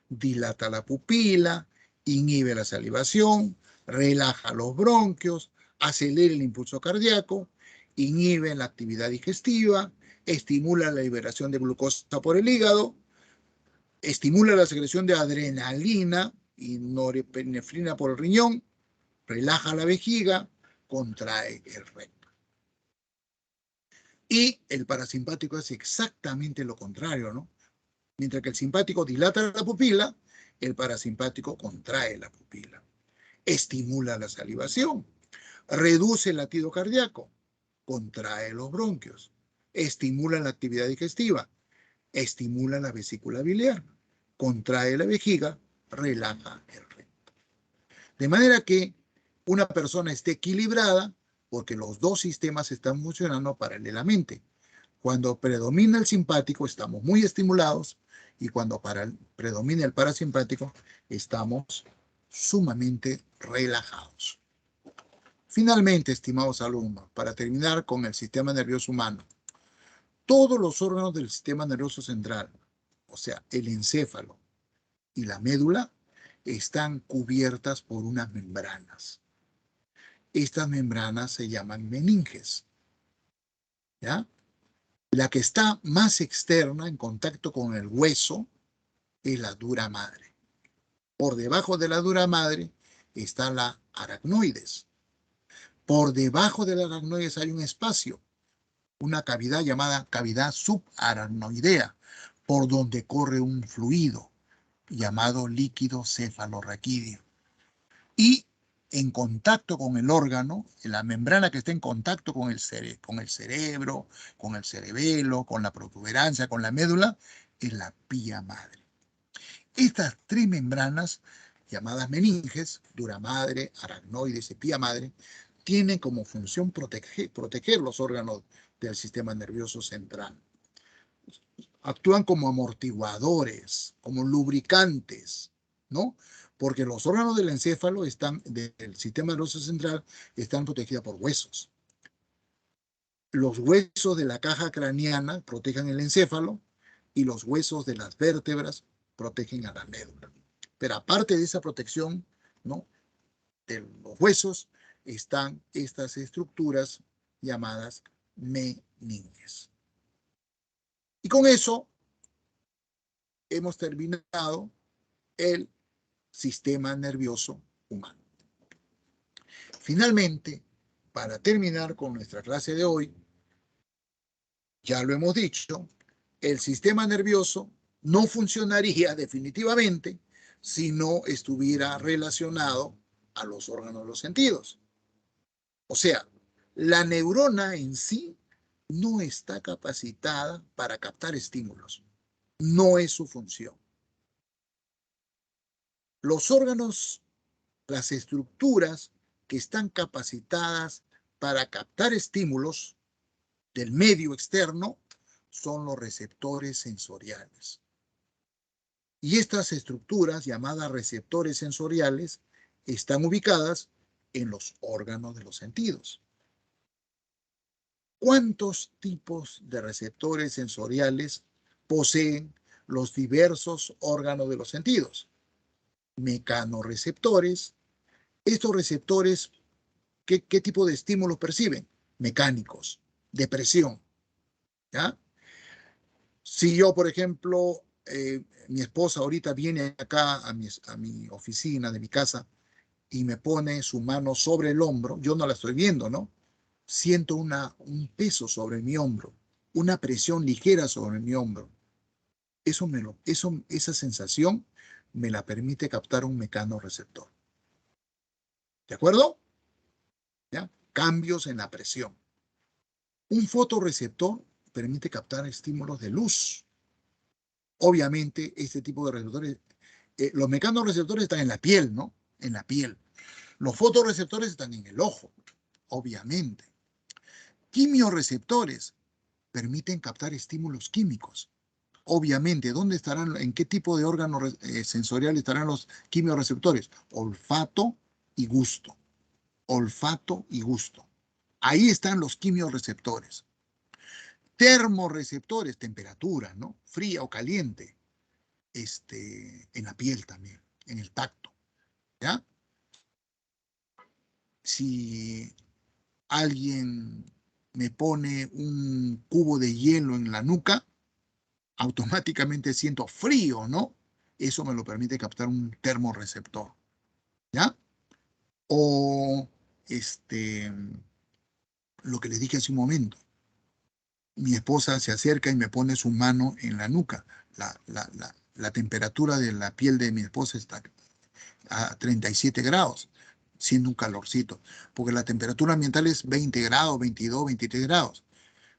dilata la pupila, inhibe la salivación, relaja los bronquios, acelera el impulso cardíaco, inhibe la actividad digestiva, estimula la liberación de glucosa por el hígado, estimula la secreción de adrenalina y norepinefrina por el riñón, relaja la vejiga, contrae el recto. Y el parasimpático es exactamente lo contrario, ¿no? Mientras que el simpático dilata la pupila, el parasimpático contrae la pupila. Estimula la salivación, reduce el latido cardíaco, contrae los bronquios, estimula la actividad digestiva, estimula la vesícula biliar, contrae la vejiga, relaja el recto. De manera que una persona esté equilibrada porque los dos sistemas están funcionando paralelamente. Cuando predomina el simpático estamos muy estimulados y cuando predomina el parasimpático estamos sumamente relajados. Finalmente, estimados alumnos, para terminar con el sistema nervioso humano, todos los órganos del sistema nervioso central, o sea, el encéfalo y la médula, están cubiertas por unas membranas. Estas membranas se llaman meninges. ¿Ya? La que está más externa en contacto con el hueso es la dura madre. Por debajo de la dura madre está la aracnoides. Por debajo de la aracnoides hay un espacio, una cavidad llamada cavidad subaracnoidea, por donde corre un fluido llamado líquido cefalorraquídeo. Y en contacto con el órgano, en la membrana que está en contacto con el cerebro, con el cerebelo, con la protuberancia, con la médula, es la pía madre. Estas tres membranas, llamadas meninges, dura madre, aracnoides y pía madre, tienen como función proteger los órganos del sistema nervioso central. Actúan como amortiguadores, como lubricantes, ¿no? Porque los órganos del encéfalo del sistema nervioso central están protegidos por huesos. Los huesos de la caja craneana protegen el encéfalo y los huesos de las vértebras protegen a la médula. Pero aparte de esa protección, ¿no?, de los huesos, están estas estructuras llamadas meninges. Y con eso hemos terminado el sistema nervioso humano. Finalmente, para terminar con nuestra clase de hoy, ya lo hemos dicho, el sistema nervioso no funcionaría definitivamente si no estuviera relacionado a los órganos de los sentidos. O sea, la neurona en sí no está capacitada para captar estímulos. No es su función. Los órganos, las estructuras que están capacitadas para captar estímulos del medio externo son los receptores sensoriales. Y estas estructuras, llamadas receptores sensoriales, están ubicadas en los órganos de los sentidos. ¿Cuántos tipos de receptores sensoriales poseen los diversos órganos de los sentidos? Mecanorreceptores. Estos receptores, ¿qué tipo de estímulos perciben? Mecánicos, de presión. ¿Ya? Si yo, por ejemplo, mi esposa ahorita viene acá a mi oficina de mi casa y me pone su mano sobre el hombro, yo no la estoy viendo, ¿no? Siento un peso sobre mi hombro, una presión ligera sobre mi hombro. Esa sensación me la permite captar un mecanorreceptor. ¿De acuerdo? ¿Ya? cambios en la presión. Un fotorreceptor permite captar estímulos de luz. Obviamente, este tipo de receptores, los mecanorreceptores están en la piel, ¿no? En la piel. Los fotorreceptores están en el ojo, obviamente. Quimioreceptores permiten captar estímulos químicos. Obviamente, ¿dónde estarán, en qué tipo de órgano sensorial estarán los quimioreceptores? Olfato y gusto. Olfato y gusto. Ahí están los quimioreceptores. Termorreceptores, temperatura, ¿no? Fría o caliente. En la piel también, en el tacto, ¿ya? Si alguien me pone un cubo de hielo en la nuca, automáticamente siento frío, ¿no? Eso me lo permite captar un termorreceptor, ¿ya? O lo que les dije hace un momento, mi esposa se acerca y me pone su mano en la nuca. La temperatura de la piel de mi esposa está a 37 grados, siendo un calorcito, porque la temperatura ambiental es 20 grados, 22, 23 grados,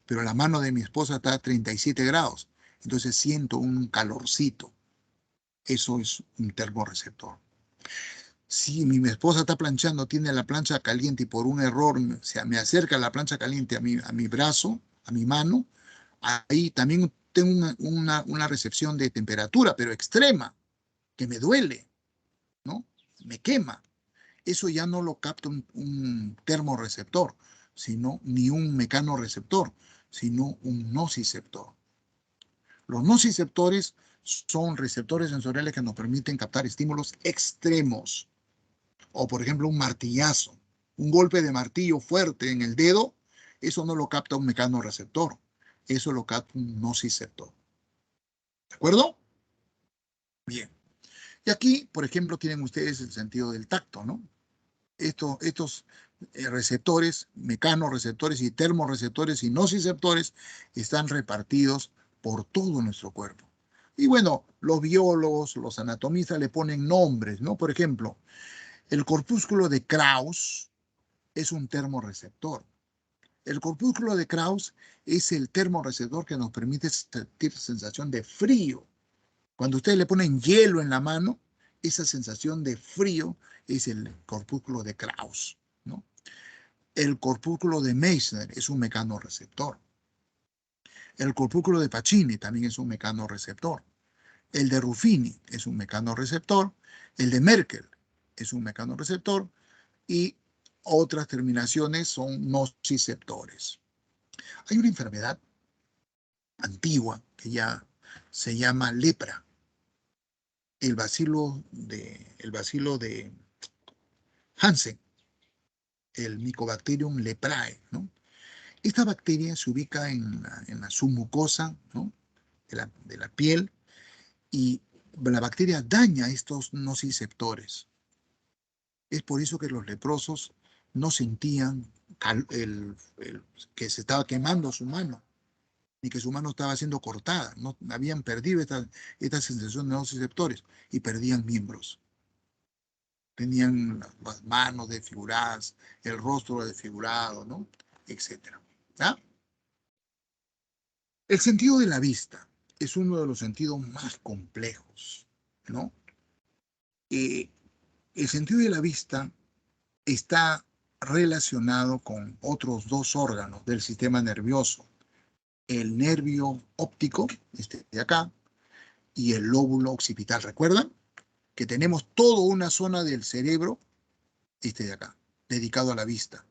pero la mano de mi esposa está a 37 grados, entonces siento un calorcito. Eso es un termorreceptor. Si mi esposa está planchando, tiene la plancha caliente y por un error me acerca la plancha caliente a mi brazo, a mi mano, ahí también tengo una recepción de temperatura, pero extrema, que me duele, ¿no? Me quema. Eso ya no lo capta un termorreceptor, sino ni un mecanorreceptor, sino un nociceptor. Los nociceptores son receptores sensoriales que nos permiten captar estímulos extremos. O, por ejemplo, un martillazo, un golpe de martillo fuerte en el dedo, eso no lo capta un mecanorreceptor, eso lo capta un nociceptor. ¿De acuerdo? Bien. Y aquí, por ejemplo, tienen ustedes el sentido del tacto, ¿no? Estos receptores, mecanorreceptores y termorreceptores y nociceptores están repartidos por todo nuestro cuerpo. Y bueno, los biólogos, los anatomistas le ponen nombres, ¿no? Por ejemplo, el corpúsculo de Krauss es un termorreceptor. El corpúsculo de Krauss es el termorreceptor que nos permite sentir sensación de frío. Cuando ustedes le ponen hielo en la mano, esa sensación de frío es el corpúsculo de Krauss, ¿no? El corpúsculo de Meissner es un mecanorreceptor. El corpúsculo de Pacini también es un mecanorreceptor. El de Ruffini es un mecanorreceptor. El de Merkel es un mecanorreceptor. Y otras terminaciones son nociceptores. Hay una enfermedad antigua que ya se llama lepra. El bacilo de Hansen, el Mycobacterium leprae, ¿no? Esta bacteria se ubica en la submucosa, ¿no? de la piel, y la bacteria daña estos nociceptores. Es por eso que los leprosos no sentían que se estaba quemando su mano, ni que su mano estaba siendo cortada. No habían perdido esta sensación de nociceptores y perdían miembros. Tenían las manos desfiguradas, el rostro desfigurado, ¿no? Etcétera. ¿Ya? El sentido de la vista es uno de los sentidos más complejos, ¿no? Eh, el sentido de la vista está relacionado con otros dos órganos del sistema nervioso, el nervio óptico, este de acá, y el lóbulo occipital. ¿Recuerdan? Que tenemos toda una zona del cerebro, este de acá, dedicado a la vista.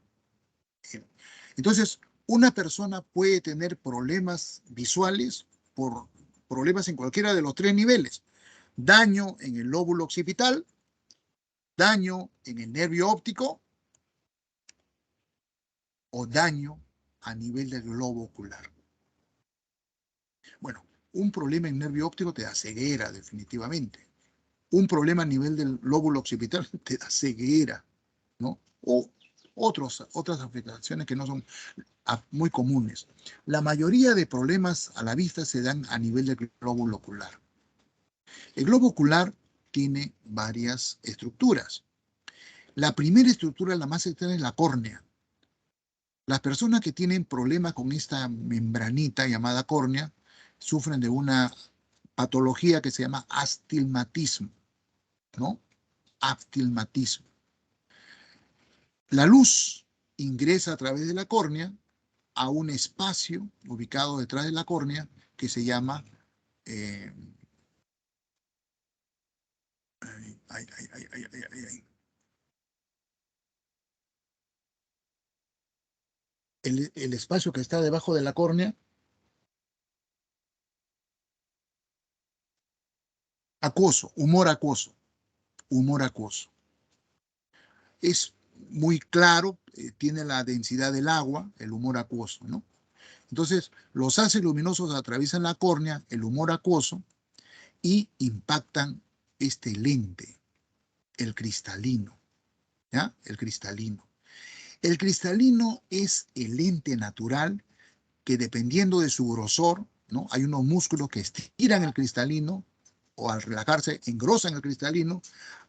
Entonces, una persona puede tener problemas visuales por problemas en cualquiera de los tres niveles. Daño en el lóbulo occipital, daño en el nervio óptico o daño a nivel del globo ocular. Bueno, un problema en nervio óptico te da ceguera definitivamente. Un problema a nivel del lóbulo occipital te da ceguera, ¿no? O otras afectaciones que no son muy comunes. La mayoría de problemas a la vista se dan a nivel del glóbulo ocular. El globo ocular tiene varias estructuras. La primera estructura, la más externa, es la córnea. Las personas que tienen problemas con esta membranita llamada córnea sufren de una patología que se llama astigmatismo, ¿no? Astigmatismo. La luz ingresa a través de la córnea a un espacio ubicado detrás de la córnea que se llama eh, el espacio que está debajo de la córnea, acuoso, humor acuoso. Es muy claro, tiene la densidad del agua, el humor acuoso, ¿no? Entonces, los haces luminosos atraviesan la córnea, el humor acuoso, y impactan este lente, el cristalino, ¿ya? El cristalino. El cristalino es el lente natural que dependiendo de su grosor, ¿no? Hay unos músculos que estiran el cristalino o al relajarse engrosan el cristalino,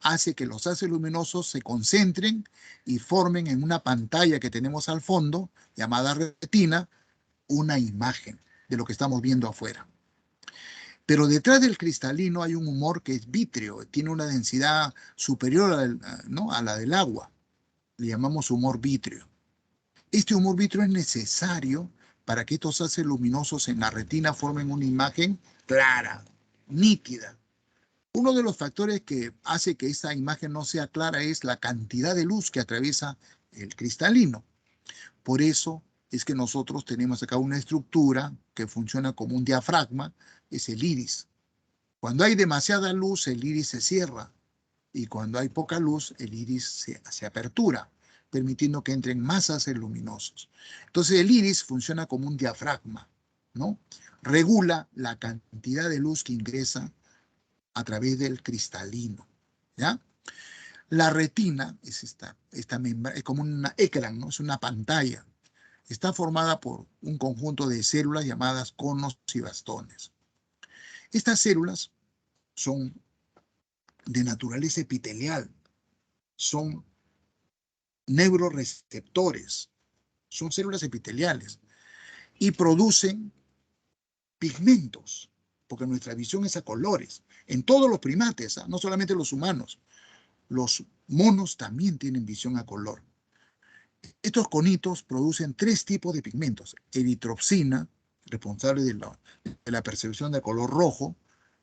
hace que los haces luminosos se concentren y formen en una pantalla que tenemos al fondo, llamada retina, una imagen de lo que estamos viendo afuera. Pero detrás del cristalino hay un humor que es vítreo, tiene una densidad superior ¿no? a la del agua. Le llamamos humor vítreo. Este humor vítreo es necesario para que estos haces luminosos en la retina formen una imagen clara, nítida. Uno de los factores que hace que esa imagen no sea clara es la cantidad de luz que atraviesa el cristalino. Por eso es que nosotros tenemos acá una estructura que funciona como un diafragma, es el iris. Cuando hay demasiada luz, el iris se cierra y cuando hay poca luz, el iris se apertura, permitiendo que entren más haces luminosos. Entonces el iris funciona como un diafragma, ¿no? Regula la cantidad de luz que ingresa a través del cristalino, ¿ya? La retina es esta membrana, es como un ecran, ¿no? Es una pantalla. Está formada por un conjunto de células llamadas conos y bastones. Estas células son de naturaleza epitelial, son neuroreceptores, son células epiteliales y producen pigmentos, porque nuestra visión es a colores. En todos los primates, no solamente los humanos, los monos también tienen visión a color. Estos conitos producen tres tipos de pigmentos: eritropsina, responsable de la percepción del color rojo;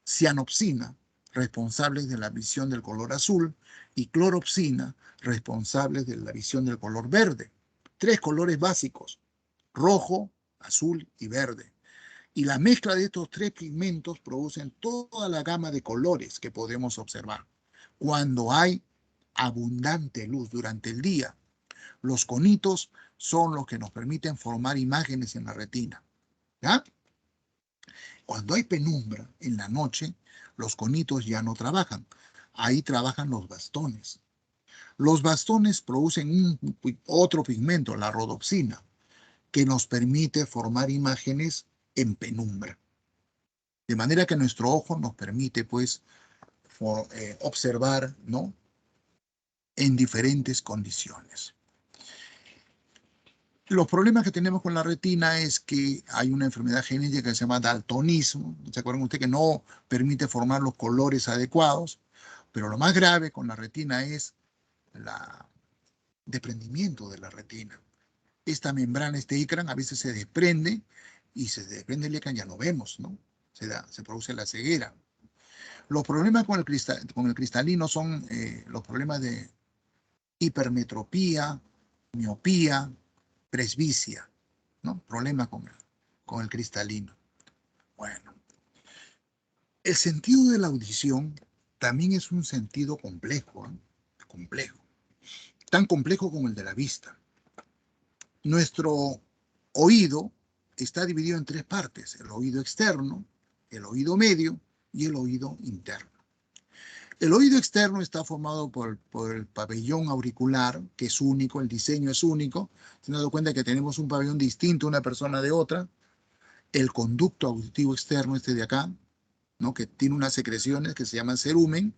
cianopsina, responsable de la visión del color azul; y cloropsina, responsable de la visión del color verde. Tres colores básicos: rojo, azul y verde. Y la mezcla de estos tres pigmentos producen toda la gama de colores que podemos observar. Cuando hay abundante luz durante el día, los conitos son los que nos permiten formar imágenes en la retina, ¿ya? Cuando hay penumbra en la noche, los conitos ya no trabajan. Ahí trabajan los bastones. Los bastones producen otro pigmento, la rodopsina, que nos permite formar imágenes en penumbra. De manera que nuestro ojo nos permite, pues, observar, ¿no? En diferentes condiciones. Los problemas que tenemos con la retina es que hay una enfermedad genética que se llama daltonismo. ¿Se acuerdan ustedes que no permite formar los colores adecuados? Pero lo más grave con la retina es el desprendimiento de la retina. Esta membrana, este icran, a veces se desprende y se desprende el icran, ya no vemos, ¿no? Se produce la ceguera. Los problemas con el cristalino son los problemas de hipermetropía, miopía, presbicia, ¿no? Problemas con el cristalino. Bueno, el sentido de la audición también es un sentido complejo, ¿eh? Complejo. Tan complejo como el de la vista. Nuestro oído está dividido en tres partes: el oído externo, el oído medio y el oído interno. El oído externo está formado por el pabellón auricular, que es único, el diseño es único. Se han dado cuenta que tenemos un pabellón distinto una persona de otra. El conducto auditivo externo, este de acá, ¿no? Que tiene unas secreciones que se llaman cerumen,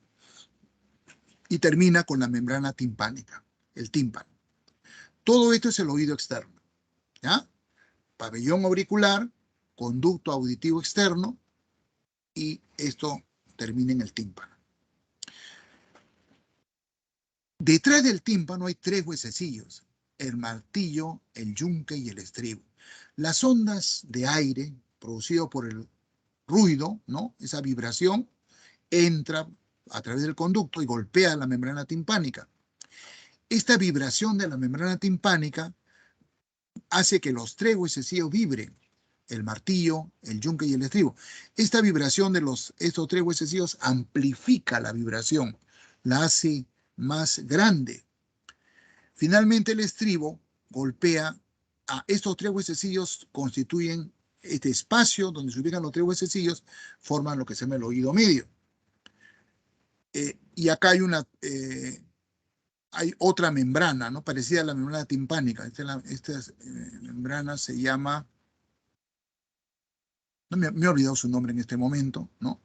y termina con la membrana timpánica, el tímpano. Todo esto es el oído externo. ¿ya? Pabellón auricular, conducto auditivo externo, y esto termina en el tímpano. Detrás del tímpano hay tres huesecillos: el martillo, el yunque y el estribo. Las ondas de aire producido por el ruido, ¿no? Esa vibración entra a través del conducto y golpea la membrana timpánica. Esta vibración de la membrana timpánica hace que los tres huesecillos vibren: el martillo, el yunque y el estribo. Esta vibración de estos tres huesecillos amplifica la vibración, la hace más grande. Finalmente, el estribo golpea a estos tres huesecillos, constituyen este espacio donde se ubican los tres huesecillos, forman lo que se llama el oído medio. Y acá hay otra membrana, ¿no? Parecida a la membrana timpánica. Esta membrana se llama, no me he olvidado su nombre en este momento, ¿no?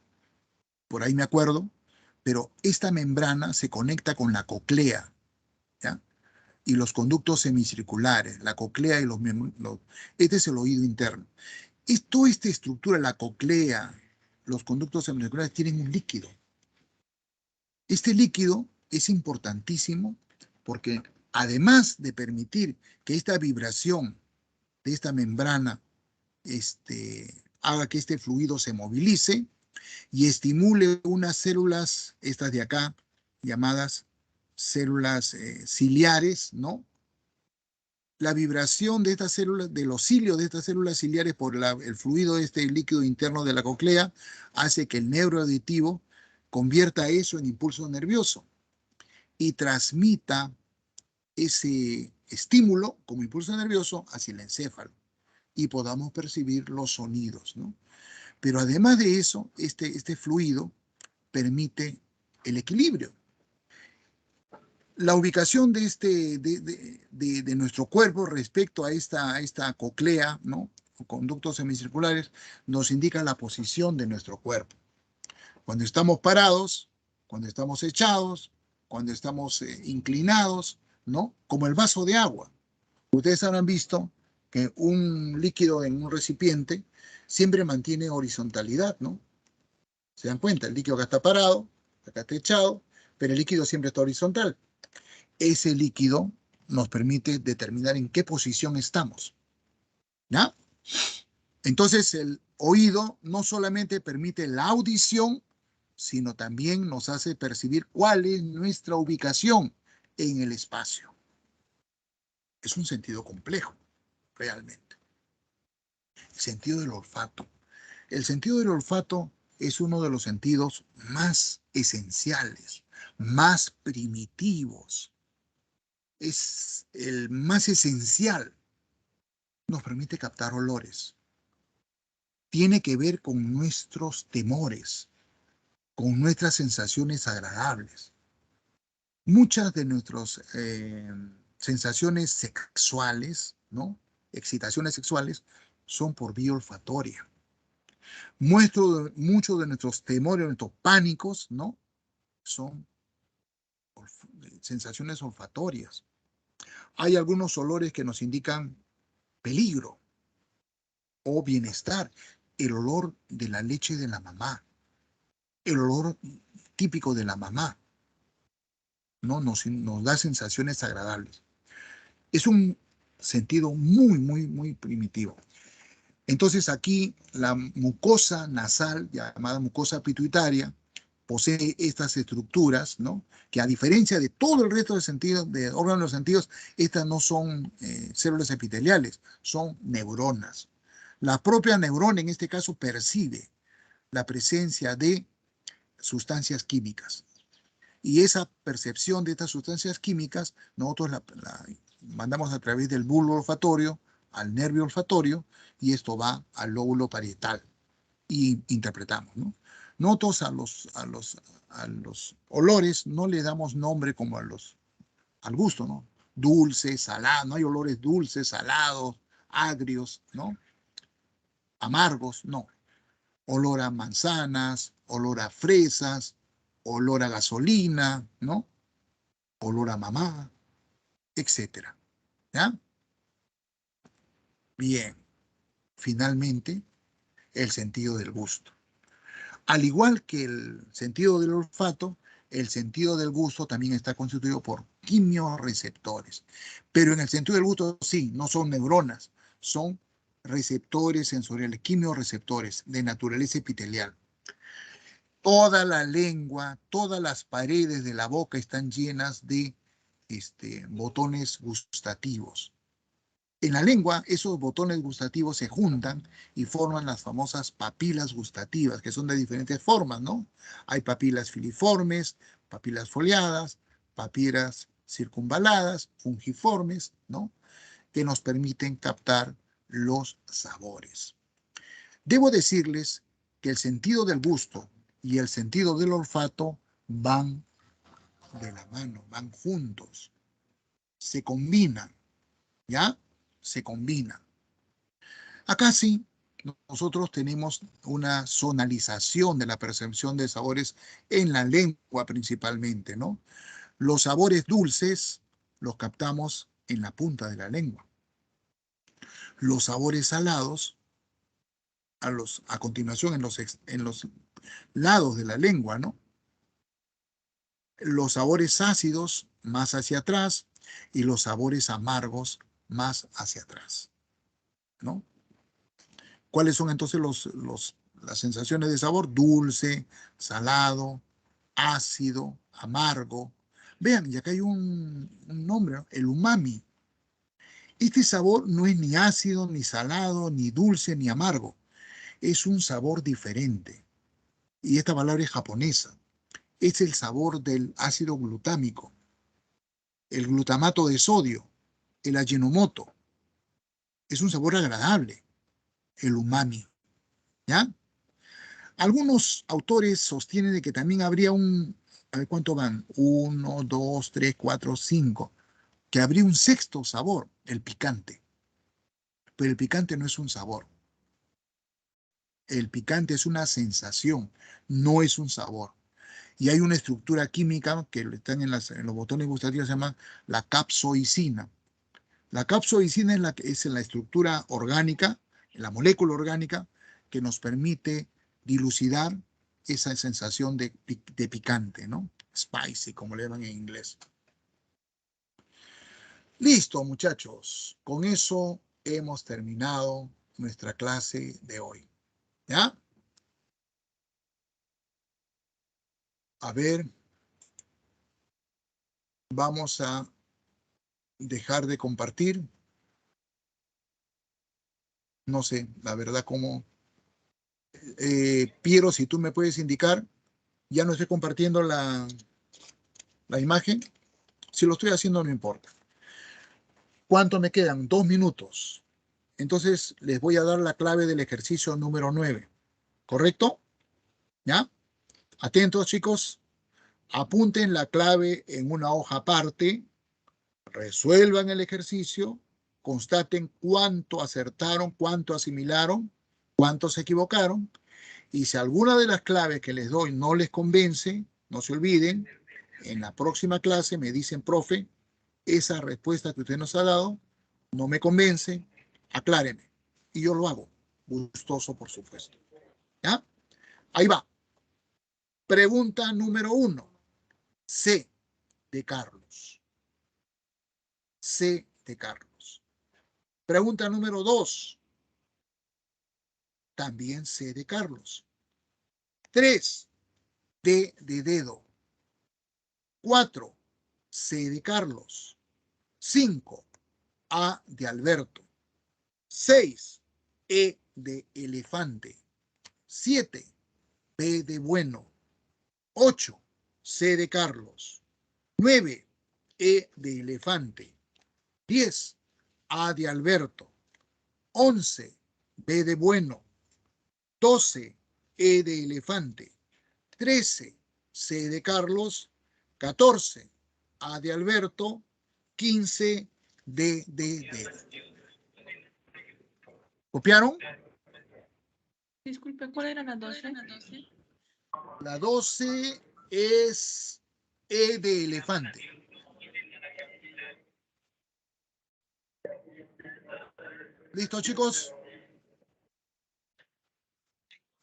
Por ahí me acuerdo, pero esta membrana se conecta con la coclea, ¿ya? Y los conductos semicirculares, la coclea y este es el oído interno. Toda esta estructura, la coclea, los conductos semicirculares, tienen un líquido. Este líquido es importantísimo porque, además de permitir que esta vibración de esta membrana haga que este fluido se movilice y estimule unas células, estas de acá, llamadas células ciliares, ¿no? La vibración de estas células, de los cilios de estas células ciliares por el fluido de este líquido interno de la coclea, hace que el nervio auditivo convierta eso en impulso nervioso y transmita ese estímulo como impulso nervioso hacia el encéfalo y podamos percibir los sonidos, ¿no? Pero además de eso, este fluido permite el equilibrio. La ubicación de nuestro cuerpo respecto a esta coclea, ¿no? O conductos semicirculares, nos indica la posición de nuestro cuerpo. Cuando estamos parados, cuando estamos echados, cuando estamos inclinados, ¿no? Como el vaso de agua. Ustedes habrán visto que un líquido en un recipiente siempre mantiene horizontalidad, ¿no? ¿Se dan cuenta? El líquido acá está parado, acá está echado, pero el líquido siempre está horizontal. Ese líquido nos permite determinar en qué posición estamos, ¿ya? Entonces, el oído no solamente permite la audición, sino también nos hace percibir cuál es nuestra ubicación en el espacio. Es un sentido complejo, realmente. El sentido del olfato. El sentido del olfato es uno de los sentidos más esenciales, más primitivos. Es el más esencial. Nos permite captar olores. Tiene que ver con nuestros temores, con nuestras sensaciones agradables. Muchas de nuestras sensaciones sexuales, ¿no? Excitaciones sexuales, son por vía olfatoria. Muchos de nuestros temores, nuestros pánicos, ¿no? Son sensaciones olfatorias. Hay algunos olores que nos indican peligro o bienestar. El olor de la leche de la mamá, el olor típico de la mamá, ¿no? Nos da sensaciones agradables. Es un sentido muy, muy, muy primitivo. Entonces aquí la mucosa nasal, llamada mucosa pituitaria, posee estas estructuras, ¿no? Que, a diferencia de todo el resto de órganos de los sentidos, estas no son células epiteliales, son neuronas. La propia neurona, en este caso, percibe la presencia de sustancias químicas. Y esa percepción de estas sustancias químicas, nosotros la mandamos a través del bulbo olfatorio al nervio olfatorio, y esto va al lóbulo parietal y interpretamos, ¿no? Nosotros a los olores no le damos nombre como al gusto, ¿no? Dulce, salado, no hay olores dulces, salados, agrios, ¿no? Amargos, no. Olor a manzanas, olor a fresas, olor a gasolina, ¿no? Olor a mamá, etcétera, ¿ya? Bien, finalmente, el sentido del gusto. Al igual que el sentido del olfato, el sentido del gusto también está constituido por quimiorreceptores. Pero en el sentido del gusto, sí, no son neuronas, son receptores sensoriales, quimiorreceptores de naturaleza epitelial. Toda la lengua, todas las paredes de la boca están llenas de botones gustativos. En la lengua, esos botones gustativos se juntan y forman las famosas papilas gustativas, que son de diferentes formas, ¿no? Hay papilas filiformes, papilas foliadas, papilas circunvaladas, fungiformes, ¿no? Que nos permiten captar los sabores. Debo decirles que el sentido del gusto y el sentido del olfato van de la mano, van juntos, se combinan, ¿ya? Se combinan. Acá sí, nosotros tenemos una zonalización de la percepción de sabores en la lengua principalmente, ¿no? Los sabores dulces los captamos en la punta de la lengua. Los sabores salados, a continuación en los lados de la lengua, ¿no? Los sabores ácidos más hacia atrás y los sabores amargos más hacia atrás, ¿no? ¿Cuáles son entonces las sensaciones de sabor? Dulce, salado, ácido, amargo. Vean, y acá hay un nombre, ¿no? El umami. Este sabor no es ni ácido, ni salado, ni dulce, ni amargo. Es un sabor diferente. Y esta palabra es japonesa. Es el sabor del ácido glutámico, el glutamato de sodio, el Ajinomoto. Es un sabor agradable, el umami. ¿Ya? Algunos autores sostienen de que también habría a ver cuánto van, uno, dos, tres, cuatro, cinco, que habría un sexto sabor, el picante. Pero el picante no es un sabor. El picante es una sensación, no es un sabor. Y hay una estructura química que están en los botones gustativos, se llama la capsaicina. La capsaicina es la estructura orgánica, la molécula orgánica, que nos permite dilucidar esa sensación de picante, ¿no? Spicy, como le llaman en inglés. Listo, muchachos. Con eso hemos terminado nuestra clase de hoy. ¿Ya? A ver, vamos a dejar de compartir. No sé, la verdad, cómo. Piero, si tú me puedes indicar, ya no estoy compartiendo la imagen. Si lo estoy haciendo, no importa. ¿Cuánto me quedan? 2 minutos. Entonces, les voy a dar la clave del ejercicio número 9. ¿Correcto? ¿Ya? Atentos, chicos. Apunten la clave en una hoja aparte. Resuelvan el ejercicio. Constaten cuánto acertaron, cuánto asimilaron, cuánto se equivocaron. Y si alguna de las claves que les doy no les convence, no se olviden, en la próxima clase me dicen, profe, esa respuesta que usted nos ha dado no me convence, acláreme. Y yo lo hago, gustoso por supuesto. ¿Ya? Ahí va. Pregunta número 1. C de Carlos. C de Carlos. Pregunta número 2. También C de Carlos. 3. D de dedo. 4. C de Carlos. 5. A de Alberto. 6. E de elefante. 7. B de bueno. 8. C de Carlos. 9. E de elefante. 10. A de Alberto. 11. B de bueno. 12. E de elefante. 13. C de Carlos. 14. A de Alberto. 15. D de dedo. ¿Copiaron? Disculpe, ¿cuál era la 12? La 12 es E de elefante. ¿Listo, chicos?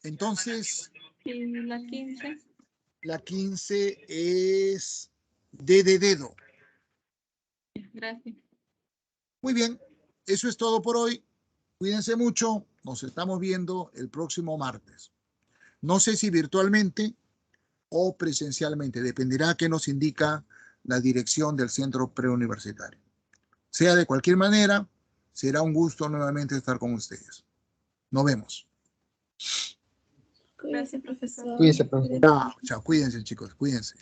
Entonces, Y la 15. la 15 es D de dedo. Gracias. Muy bien, eso es todo por hoy. Cuídense mucho. Nos estamos viendo el próximo martes. No sé si virtualmente o presencialmente. Dependerá qué nos indica la dirección del centro preuniversitario. Sea de cualquier manera, será un gusto nuevamente estar con ustedes. Nos vemos. Gracias, profesor. Cuídese, profesor. Chao, chao. Cuídense, chicos. Cuídense.